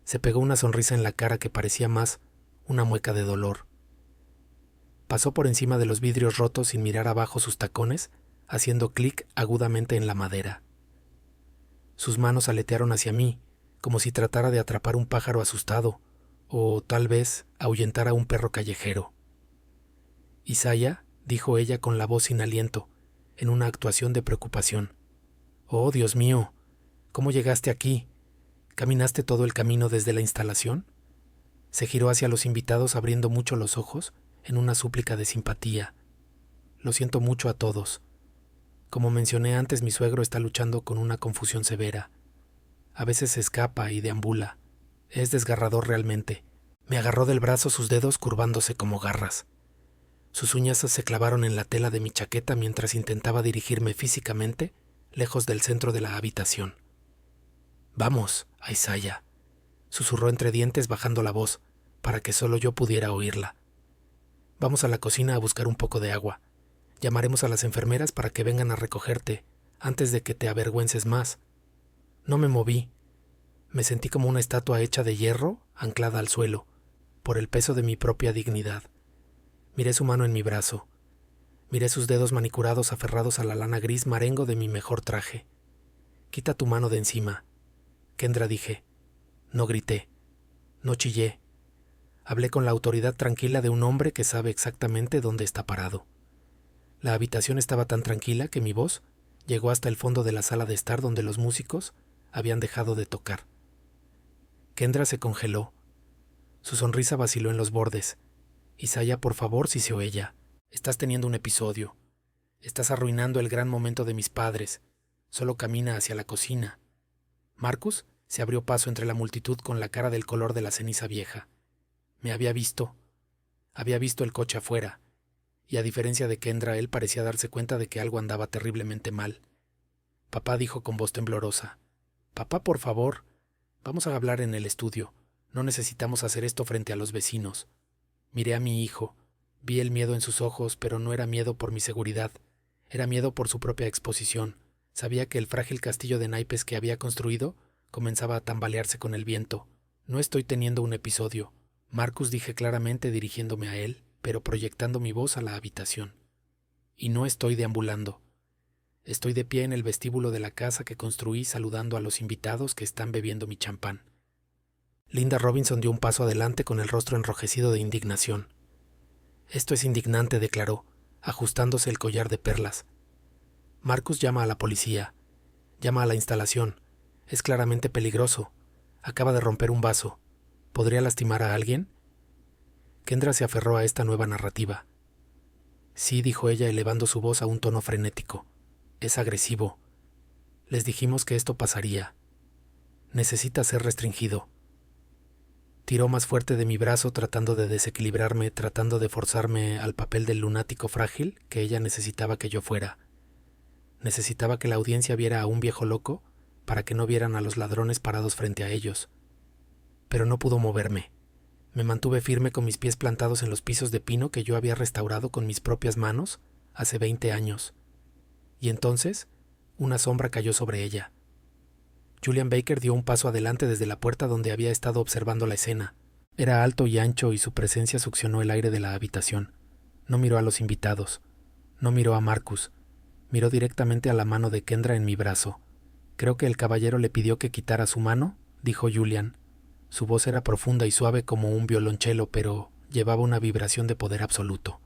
Se pegó una sonrisa en la cara que parecía más una mueca de dolor. Pasó por encima de los vidrios rotos sin mirar abajo sus tacones, haciendo clic agudamente en la madera. Sus manos aletearon hacia mí, como si tratara de atrapar un pájaro asustado, o tal vez ahuyentar a un perro callejero. «Isaiah», dijo ella con la voz sin aliento, en una actuación de preocupación. Oh, Dios mío, ¿cómo llegaste aquí? ¿Caminaste todo el camino desde la instalación? Se giró hacia los invitados abriendo mucho los ojos en una súplica de simpatía. Lo siento mucho a todos. Como mencioné antes, mi suegro está luchando con una confusión severa. A veces se escapa y deambula. Es desgarrador realmente. Me agarró del brazo, sus dedos curvándose como garras. Sus uñas se clavaron en la tela de mi chaqueta mientras intentaba dirigirme físicamente lejos del centro de la habitación. «Vamos, Isaiah», susurró entre dientes bajando la voz para que solo yo pudiera oírla. «Vamos a la cocina a buscar un poco de agua. Llamaremos a las enfermeras para que vengan a recogerte antes de que te avergüences más». No me moví. Me sentí como una estatua hecha de hierro anclada al suelo, por el peso de mi propia dignidad. Miré su mano en mi brazo. Miré sus dedos manicurados aferrados a la lana gris marengo de mi mejor traje. «Quita tu mano de encima», Kendra, dije. No grité. No chillé. Hablé con la autoridad tranquila de un hombre que sabe exactamente dónde está parado. La habitación estaba tan tranquila que mi voz llegó hasta el fondo de la sala de estar donde los músicos habían dejado de tocar. Kendra se congeló. Su sonrisa vaciló en los bordes. «Isaiah, por favor», siseó ella. «Estás teniendo un episodio. Estás arruinando el gran momento de mis padres. Solo camina hacia la cocina». Marcus se abrió paso entre la multitud con la cara del color de la ceniza vieja. Me había visto. Había visto el coche afuera, y a diferencia de Kendra, él parecía darse cuenta de que algo andaba terriblemente mal. Papá dijo con voz temblorosa: «Papá, por favor, vamos a hablar en el estudio. No necesitamos hacer esto frente a los vecinos». Miré a mi hijo. Vi el miedo en sus ojos, pero no era miedo por mi seguridad. Era miedo por su propia exposición. Sabía que el frágil castillo de naipes que había construido comenzaba a tambalearse con el viento. «No estoy teniendo un episodio», Marcus, dije claramente dirigiéndome a él, pero proyectando mi voz a la habitación. «Y no estoy deambulando. Estoy de pie en el vestíbulo de la casa que construí saludando a los invitados que están bebiendo mi champán». Linda Robinson dio un paso adelante con el rostro enrojecido de indignación. «Esto es indignante», declaró, ajustándose el collar de perlas. «Marcus, llama a la policía. Llama a la instalación. Es claramente peligroso. Acaba de romper un vaso. ¿Podría lastimar a alguien?» Kendra se aferró a esta nueva narrativa. «Sí», dijo ella elevando su voz a un tono frenético. «Es agresivo. Les dijimos que esto pasaría. Necesita ser restringido». Tiró más fuerte de mi brazo tratando de desequilibrarme, tratando de forzarme al papel del lunático frágil que ella necesitaba que yo fuera. Necesitaba que la audiencia viera a un viejo loco para que no vieran a los ladrones parados frente a ellos. Pero no pudo moverme. Me mantuve firme con mis pies plantados en los pisos de pino que yo había restaurado con mis propias manos hace 20 años. Y entonces, una sombra cayó sobre ella. Julian Baker dio un paso adelante desde la puerta donde había estado observando la escena. Era alto y ancho y su presencia succionó el aire de la habitación. No miró a los invitados. No miró a Marcus. Miró directamente a la mano de Kendra en mi brazo. «Creo que el caballero le pidió que quitara su mano», dijo Julian. Su voz era profunda y suave como un violonchelo, pero llevaba una vibración de poder absoluto.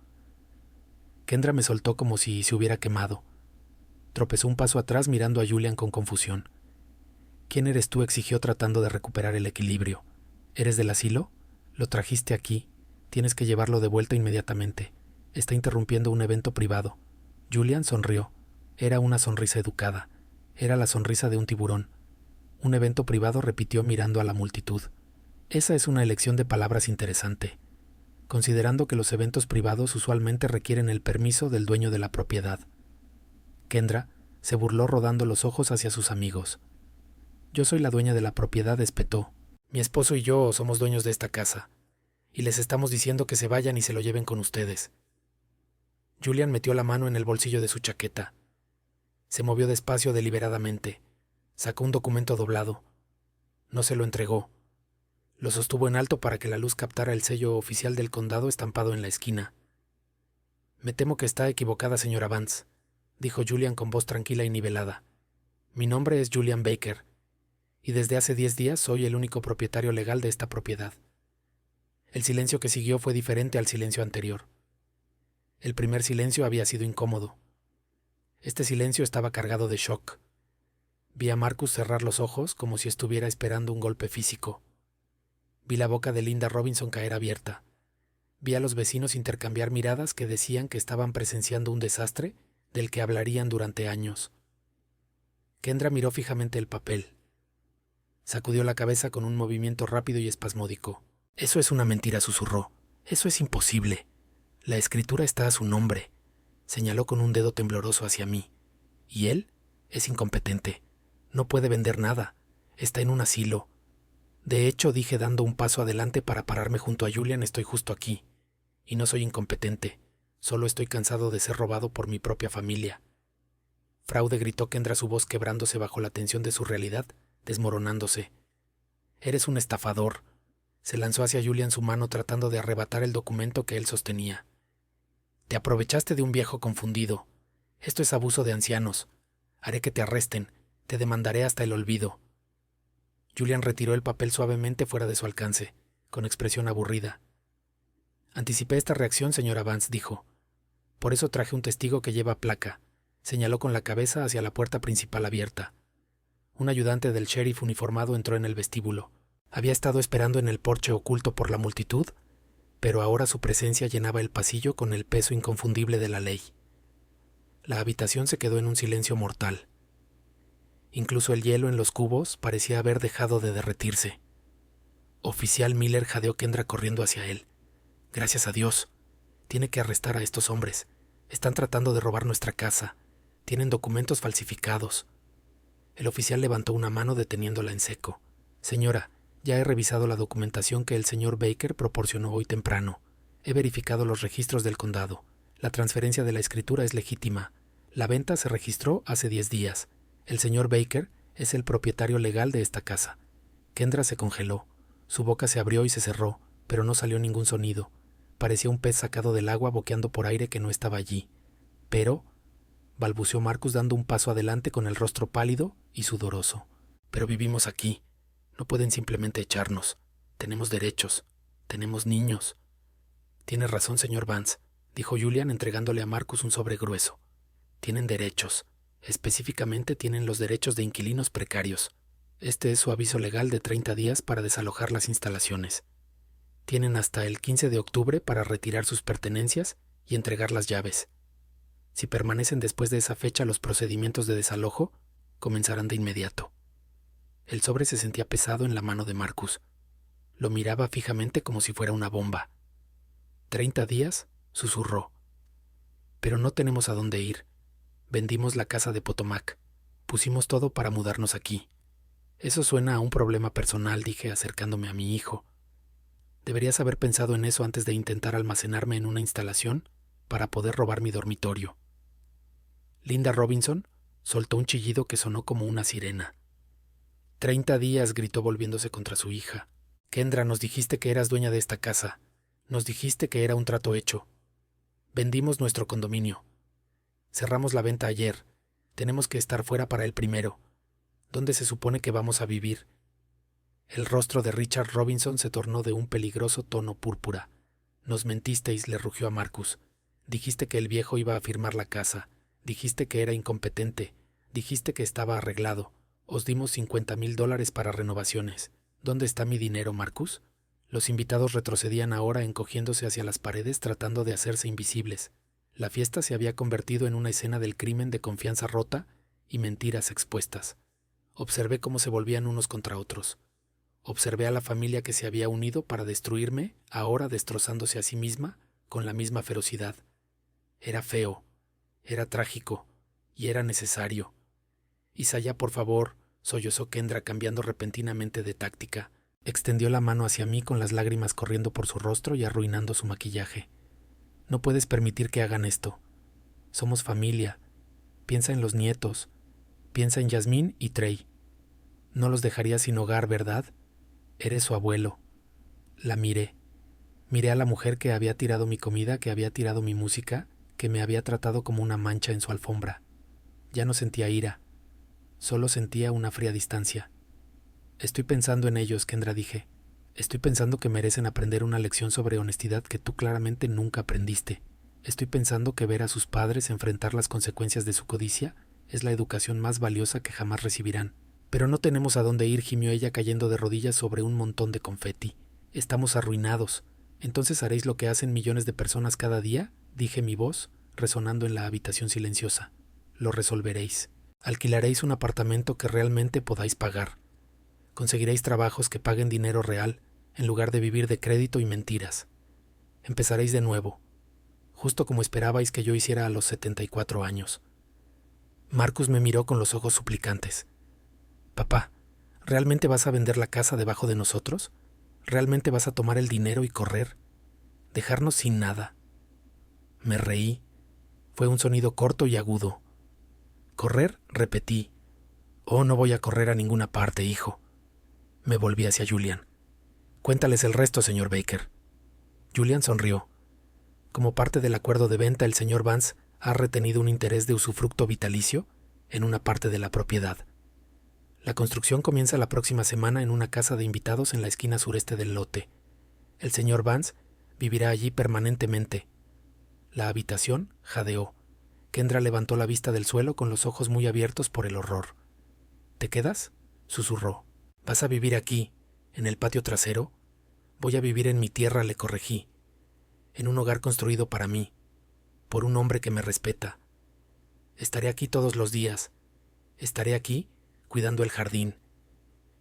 Kendra me soltó como si se hubiera quemado. Tropezó un paso atrás mirando a Julian con confusión. «¿Quién eres tú?», exigió tratando de recuperar el equilibrio. «¿Eres del asilo? Lo trajiste aquí. Tienes que llevarlo de vuelta inmediatamente. Está interrumpiendo un evento privado». Julian sonrió. Era una sonrisa educada. Era la sonrisa de un tiburón. «Un evento privado», repitió mirando a la multitud. «Esa es una elección de palabras interesante, considerando que los eventos privados usualmente requieren el permiso del dueño de la propiedad». Kendra se burló rodando los ojos hacia sus amigos. «Yo soy la dueña de la propiedad», espetó. «Mi esposo y yo somos dueños de esta casa, y les estamos diciendo que se vayan y se lo lleven con ustedes». Julian metió la mano en el bolsillo de su chaqueta. Se movió despacio deliberadamente. Sacó un documento doblado. No se lo entregó. Lo sostuvo en alto para que la luz captara el sello oficial del condado estampado en la esquina. «Me temo que está equivocada, señora Vance», dijo Julian con voz tranquila y nivelada. «Mi nombre es Julian Baker, y desde hace 10 días soy el único propietario legal de esta propiedad». El silencio que siguió fue diferente al silencio anterior. El primer silencio había sido incómodo. Este silencio estaba cargado de shock. Vi a Marcus cerrar los ojos como si estuviera esperando un golpe físico. Vi la boca de Linda Robinson caer abierta. Vi a los vecinos intercambiar miradas que decían que estaban presenciando un desastre del que hablarían durante años. Kendra miró fijamente el papel. Sacudió la cabeza con un movimiento rápido y espasmódico. «Eso es una mentira», susurró. «Eso es imposible. La escritura está a su nombre», señaló con un dedo tembloroso hacia mí. «Y él es incompetente. No puede vender nada. Está en un asilo. De hecho, dije dando un paso adelante para pararme junto a Julian, estoy justo aquí. Y no soy incompetente. Solo estoy cansado de ser robado por mi propia familia». «Fraude», gritó Kendra, su voz quebrándose bajo la tensión de su realidad, desmoronándose. «Eres un estafador». Se lanzó hacia Julian su mano tratando de arrebatar el documento que él sostenía. «Te aprovechaste de un viejo confundido. Esto es abuso de ancianos. Haré que te arresten. Te demandaré hasta el olvido». Julian retiró el papel suavemente fuera de su alcance, con expresión aburrida. «Anticipé esta reacción, señora Vance», dijo. «Por eso traje un testigo que lleva placa». Señaló con la cabeza hacia la puerta principal abierta. Un ayudante del sheriff uniformado entró en el vestíbulo. Había estado esperando en el porche oculto por la multitud, pero ahora su presencia llenaba el pasillo con el peso inconfundible de la ley. La habitación se quedó en un silencio mortal. Incluso el hielo en los cubos parecía haber dejado de derretirse. «Oficial Miller», jadeó Kendra corriendo hacia él. «Gracias a Dios. Tiene que arrestar a estos hombres. Están tratando de robar nuestra casa. Tienen documentos falsificados». El oficial levantó una mano deteniéndola en seco. «Señora, ya he revisado la documentación que el señor Baker proporcionó hoy temprano. He verificado los registros del condado. La transferencia de la escritura es legítima. La venta se registró hace 10 días. El señor Baker es el propietario legal de esta casa». Kendra se congeló. Su boca se abrió y se cerró, pero no salió ningún sonido. Parecía un pez sacado del agua boqueando por aire que no estaba allí. «Pero», balbuceó Marcus dando un paso adelante con el rostro pálido y sudoroso. «Pero vivimos aquí. No pueden simplemente echarnos. Tenemos derechos. Tenemos niños». «Tiene razón, señor Vance», dijo Julian entregándole a Marcus un sobre grueso. «Tienen derechos. Específicamente tienen los derechos de inquilinos precarios. Este es su aviso legal de 30 días para desalojar las instalaciones. Tienen hasta el 15 de octubre para retirar sus pertenencias y entregar las llaves. Si permanecen después de esa fecha, los procedimientos de desalojo comenzarán de inmediato». El sobre se sentía pesado en la mano de Marcus. Lo miraba fijamente como si fuera una bomba. «¿30 días?» susurró. «Pero no tenemos a dónde ir. Vendimos la casa de Potomac. Pusimos todo para mudarnos aquí. Eso suena a un problema personal», dije acercándome a mi hijo. «Deberías haber pensado en eso antes de intentar almacenarme en una instalación para poder robar mi dormitorio». Linda Robinson soltó un chillido que sonó como una sirena. «30 días», gritó volviéndose contra su hija. «Kendra, nos dijiste que eras dueña de esta casa. Nos dijiste que era un trato hecho. Vendimos nuestro condominio. Cerramos la venta ayer. Tenemos que estar fuera para el 1. ¿Dónde se supone que vamos a vivir?» El rostro de Richard Robinson se tornó de un peligroso tono púrpura. «Nos mentisteis», le rugió a Marcus. «Dijiste que el viejo iba a firmar la casa. Dijiste que era incompetente. Dijiste que estaba arreglado. Os dimos $50,000 para renovaciones. ¿Dónde está mi dinero, Marcus?» Los invitados retrocedían ahora encogiéndose hacia las paredes tratando de hacerse invisibles. La fiesta se había convertido en una escena del crimen de confianza rota y mentiras expuestas. Observé cómo se volvían unos contra otros. Observé a la familia que se había unido para destruirme, ahora destrozándose a sí misma con la misma ferocidad. Era feo, era trágico y era necesario. «Isaiah, por favor», sollozó Kendra cambiando repentinamente de táctica. Extendió la mano hacia mí con las lágrimas corriendo por su rostro y arruinando su maquillaje. «No puedes permitir que hagan esto. Somos familia. Piensa en los nietos. Piensa en Yasmín y Trey. No los dejarías sin hogar, ¿verdad? Eres su abuelo». La miré. Miré a la mujer que había tirado mi comida, que había tirado mi música, que me había tratado como una mancha en su alfombra. Ya no sentía ira. Solo sentía una fría distancia. «Estoy pensando en ellos», Kendra, dije. «Estoy pensando que merecen aprender una lección sobre honestidad que tú claramente nunca aprendiste. Estoy pensando que ver a sus padres enfrentar las consecuencias de su codicia es la educación más valiosa que jamás recibirán. Pero no tenemos a dónde ir, gimió ella cayendo de rodillas sobre un montón de confeti. Estamos arruinados. ¿Entonces haréis lo que hacen millones de personas cada día? Dije mi voz, resonando en la habitación silenciosa. Lo resolveréis. Alquilaréis un apartamento que realmente podáis pagar. Conseguiréis trabajos que paguen dinero real, en lugar de vivir de crédito y mentiras. Empezaréis de nuevo, justo como esperabais que yo hiciera a los 74 años. Marcus me miró con los ojos suplicantes. Papá, ¿realmente vas a vender la casa debajo de nosotros? ¿Realmente vas a tomar el dinero y correr? ¿Dejarnos sin nada? Me reí. Fue un sonido corto y agudo. ¿Correr? Repetí. Oh, no voy a correr a ninguna parte, hijo. Me volví hacia Julian. Cuéntales el resto, señor Baker. Julian sonrió. Como parte del acuerdo de venta, el señor Vance ha retenido un interés de usufructo vitalicio en una parte de la propiedad. La construcción comienza la próxima semana en una casa de invitados en la esquina sureste del lote. El señor Vance vivirá allí permanentemente. La habitación jadeó. Kendra levantó la vista del suelo con los ojos muy abiertos por el horror. ¿Te quedas?, susurró. ¿Vas a vivir aquí, en el patio trasero? Voy a vivir en mi tierra, le corregí. En un hogar construido para mí, por un hombre que me respeta. Estaré aquí todos los días. Estaré aquí cuidando el jardín.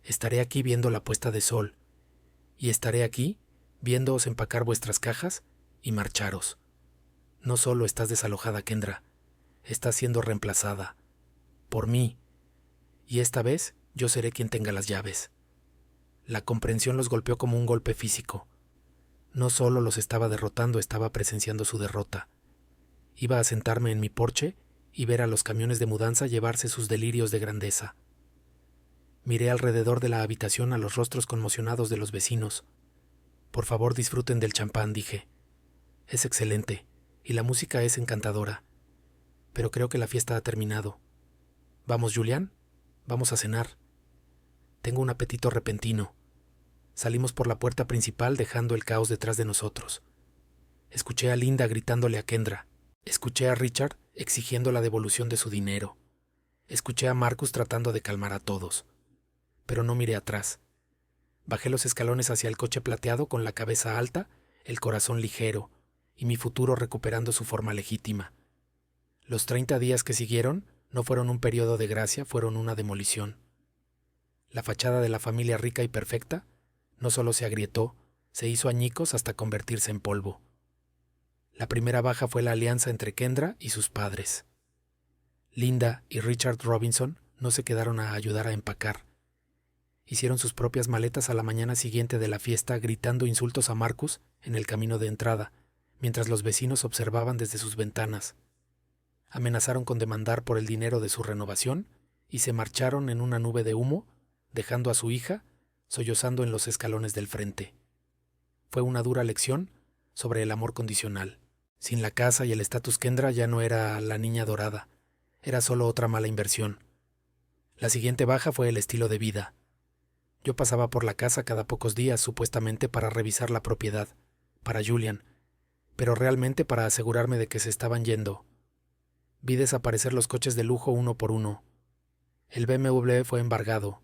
Estaré aquí viendo la puesta de sol. Y estaré aquí viéndoos empacar vuestras cajas y marcharos. No solo estás desalojada, Kendra, estás siendo reemplazada. Por mí. Y esta vez yo seré quien tenga las llaves. La comprensión los golpeó como un golpe físico. No solo los estaba derrotando, estaba presenciando su derrota. Iba a sentarme en mi porche y ver a los camiones de mudanza llevarse sus delirios de grandeza. Miré alrededor de la habitación a los rostros conmocionados de los vecinos. Por favor, disfruten del champán, dije. Es excelente, y la música es encantadora. Pero creo que la fiesta ha terminado. ¿Vamos, Julian? Vamos a cenar. Tengo un apetito repentino. Salimos por la puerta principal dejando el caos detrás de nosotros. Escuché a Linda gritándole a Kendra. Escuché a Richard exigiendo la devolución de su dinero. Escuché a Marcus tratando de calmar a todos. Pero no miré atrás. Bajé los escalones hacia el coche plateado con la cabeza alta, el corazón ligero, y mi futuro recuperando su forma legítima. Los 30 días que siguieron no fueron un periodo de gracia, fueron una demolición. La fachada de la familia rica y perfecta no solo se agrietó, se hizo añicos hasta convertirse en polvo. La primera baja fue la alianza entre Kendra y sus padres. Linda y Richard Robinson no se quedaron a ayudar a empacar. Hicieron sus propias maletas a la mañana siguiente de la fiesta, gritando insultos a Marcus en el camino de entrada, mientras los vecinos observaban desde sus ventanas. Amenazaron con demandar por el dinero de su renovación y se marcharon en una nube de humo, dejando a su hija sollozando en los escalones del frente. Fue una dura lección sobre el amor condicional. Sin la casa y el estatus, Kendra ya no era la niña dorada, era solo otra mala inversión. La siguiente baja fue el estilo de vida. Yo pasaba por la casa cada pocos días, supuestamente para revisar la propiedad, para Julian, pero realmente para asegurarme de que se estaban yendo. Vi desaparecer los coches de lujo uno por uno. El BMW fue embargado.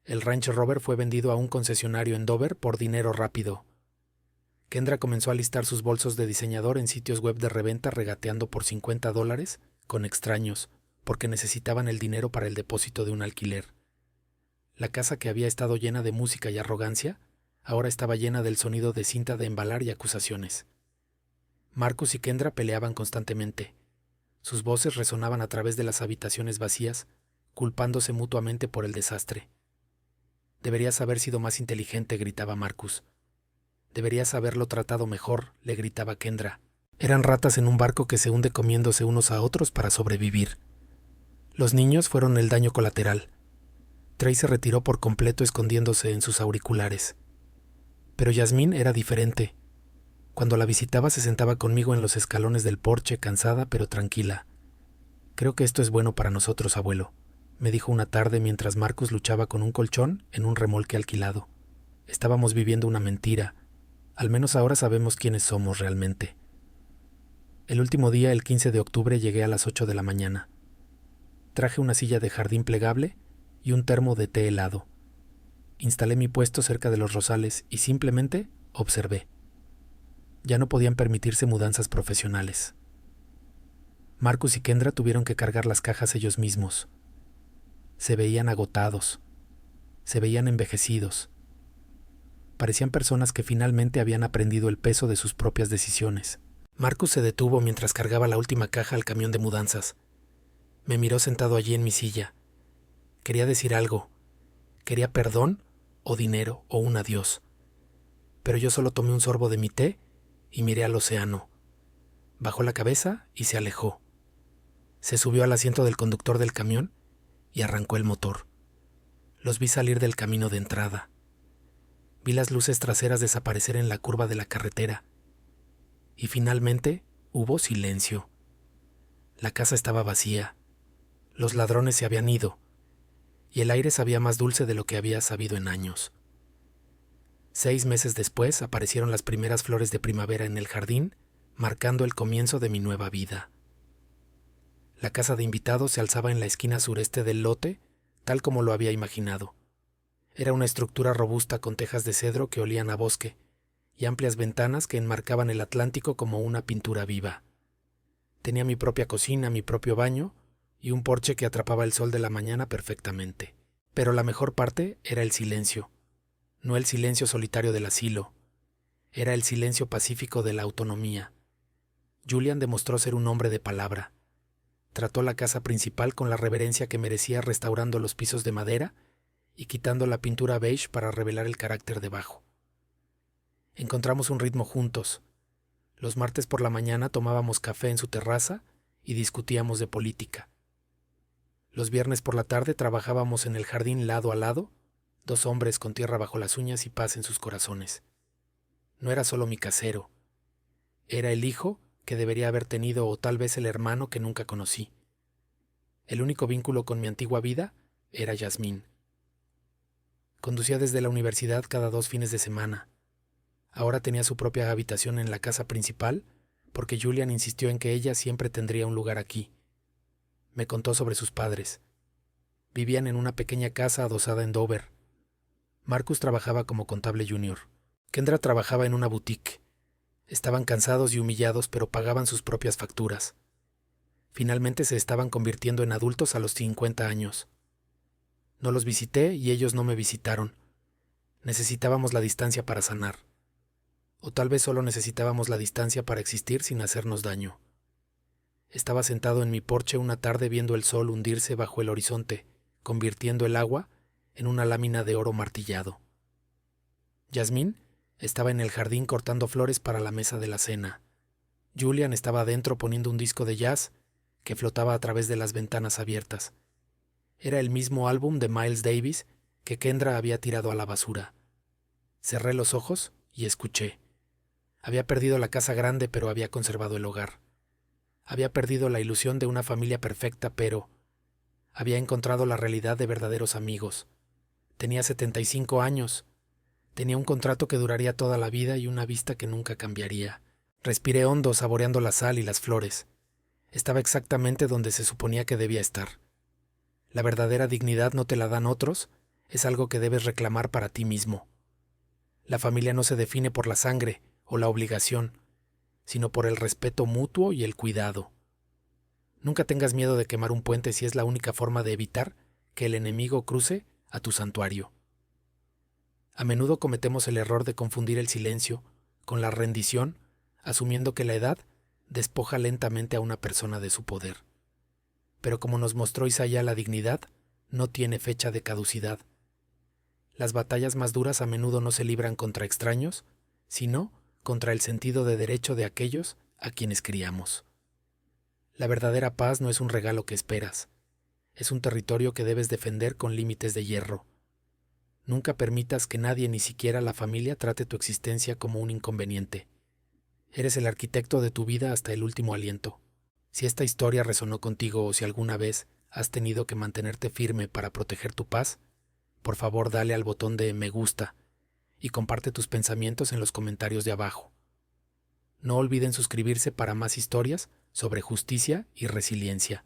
El Range Rover fue vendido a un concesionario en Dover por dinero rápido. Kendra comenzó a listar sus bolsos de diseñador en sitios web de reventa regateando por $50 con extraños, porque necesitaban el dinero para el depósito de un alquiler. La casa, que había estado llena de música y arrogancia, ahora estaba llena del sonido de cinta de embalar y acusaciones. Marcus y Kendra peleaban constantemente. Sus voces resonaban a través de las habitaciones vacías, culpándose mutuamente por el desastre. «Deberías haber sido más inteligente», gritaba Marcus. «Deberías haberlo tratado mejor», le gritaba Kendra. Eran ratas en un barco que se hunde comiéndose unos a otros para sobrevivir. Los niños fueron el daño colateral. Trey se retiró por completo escondiéndose en sus auriculares. Pero Yasmín era diferente. Cuando la visitaba se sentaba conmigo en los escalones del porche, cansada pero tranquila. «Creo que esto es bueno para nosotros, abuelo», me dijo una tarde mientras Marcus luchaba con un colchón en un remolque alquilado. Estábamos viviendo una mentira. Al menos ahora sabemos quiénes somos realmente. El último día, el 15 de octubre, llegué a las 8 de la mañana. Traje una silla de jardín plegable y un termo de té helado. Instalé mi puesto cerca de los rosales y simplemente observé. Ya no podían permitirse mudanzas profesionales. Marcus y Kendra tuvieron que cargar las cajas ellos mismos. Se veían agotados, se veían envejecidos. Parecían personas que finalmente habían aprendido el peso de sus propias decisiones. Marcus se detuvo mientras cargaba la última caja al camión de mudanzas. Me miró sentado allí en mi silla. Quería decir algo. Quería perdón, o dinero, o un adiós. Pero yo solo tomé un sorbo de mi té y miré al océano. Bajó la cabeza y se alejó. Se subió al asiento del conductor del camión y arrancó el motor. Los vi salir del camino de entrada. Vi las luces traseras desaparecer en la curva de la carretera. Y finalmente hubo silencio. La casa estaba vacía. Los ladrones se habían ido. Y el aire sabía más dulce de lo que había sabido en años. 6 meses después aparecieron las primeras flores de primavera en el jardín, marcando el comienzo de mi nueva vida. La casa de invitados se alzaba en la esquina sureste del lote, tal como lo había imaginado. Era una estructura robusta con tejas de cedro que olían a bosque y amplias ventanas que enmarcaban el Atlántico como una pintura viva. Tenía mi propia cocina, mi propio baño y un porche que atrapaba el sol de la mañana perfectamente. Pero la mejor parte era el silencio. No el silencio solitario del asilo. Era el silencio pacífico de la autonomía. Julian demostró ser un hombre de palabra. Trató la casa principal con la reverencia que merecía, restaurando los pisos de madera y quitando la pintura beige para revelar el carácter debajo. Encontramos un ritmo juntos. Los martes por la mañana tomábamos café en su terraza y discutíamos de política. Los viernes por la tarde trabajábamos en el jardín lado a lado, 2 hombres con tierra bajo las uñas y paz en sus corazones. No era solo mi casero. Era el hijo que debería haber tenido o tal vez el hermano que nunca conocí. El único vínculo con mi antigua vida era Yasmín. Conducía desde la universidad cada 2 fines de semana. Ahora tenía su propia habitación en la casa principal porque Julian insistió en que ella siempre tendría un lugar aquí. Me contó sobre sus padres. Vivían en una pequeña casa adosada en Dover. Marcus trabajaba como contable junior. Kendra trabajaba en una boutique. Estaban cansados y humillados, pero pagaban sus propias facturas. Finalmente se estaban convirtiendo en adultos a los 50 años. No los visité y ellos no me visitaron. Necesitábamos la distancia para sanar. O tal vez solo necesitábamos la distancia para existir sin hacernos daño. Estaba sentado en mi porche una tarde viendo el sol hundirse bajo el horizonte, convirtiendo el agua en una lámina de oro martillado. Yasmín estaba en el jardín cortando flores para la mesa de la cena. Julian estaba adentro poniendo un disco de jazz que flotaba a través de las ventanas abiertas. Era el mismo álbum de Miles Davis que Kendra había tirado a la basura. Cerré los ojos y escuché. Había perdido la casa grande, pero había conservado el hogar. Había perdido la ilusión de una familia perfecta, pero había encontrado la realidad de verdaderos amigos. Tenía 75 años. Tenía un contrato que duraría toda la vida y una vista que nunca cambiaría. Respiré hondo, saboreando la sal y las flores. Estaba exactamente donde se suponía que debía estar. La verdadera dignidad no te la dan otros, es algo que debes reclamar para ti mismo. La familia no se define por la sangre o la obligación, sino por el respeto mutuo y el cuidado. Nunca tengas miedo de quemar un puente si es la única forma de evitar que el enemigo cruce a tu santuario. A menudo cometemos el error de confundir el silencio con la rendición, asumiendo que la edad despoja lentamente a una persona de su poder. Pero como nos mostró Isaías, la dignidad no tiene fecha de caducidad. Las batallas más duras a menudo no se libran contra extraños, sino contra el sentido de derecho de aquellos a quienes criamos. La verdadera paz no es un regalo que esperas, es un territorio que debes defender con límites de hierro. Nunca permitas que nadie, ni siquiera la familia, trate tu existencia como un inconveniente. Eres el arquitecto de tu vida hasta el último aliento. Si esta historia resonó contigo o si alguna vez has tenido que mantenerte firme para proteger tu paz, por favor dale al botón de me gusta y comparte tus pensamientos en los comentarios de abajo. No olviden suscribirse para más historias sobre justicia y resiliencia.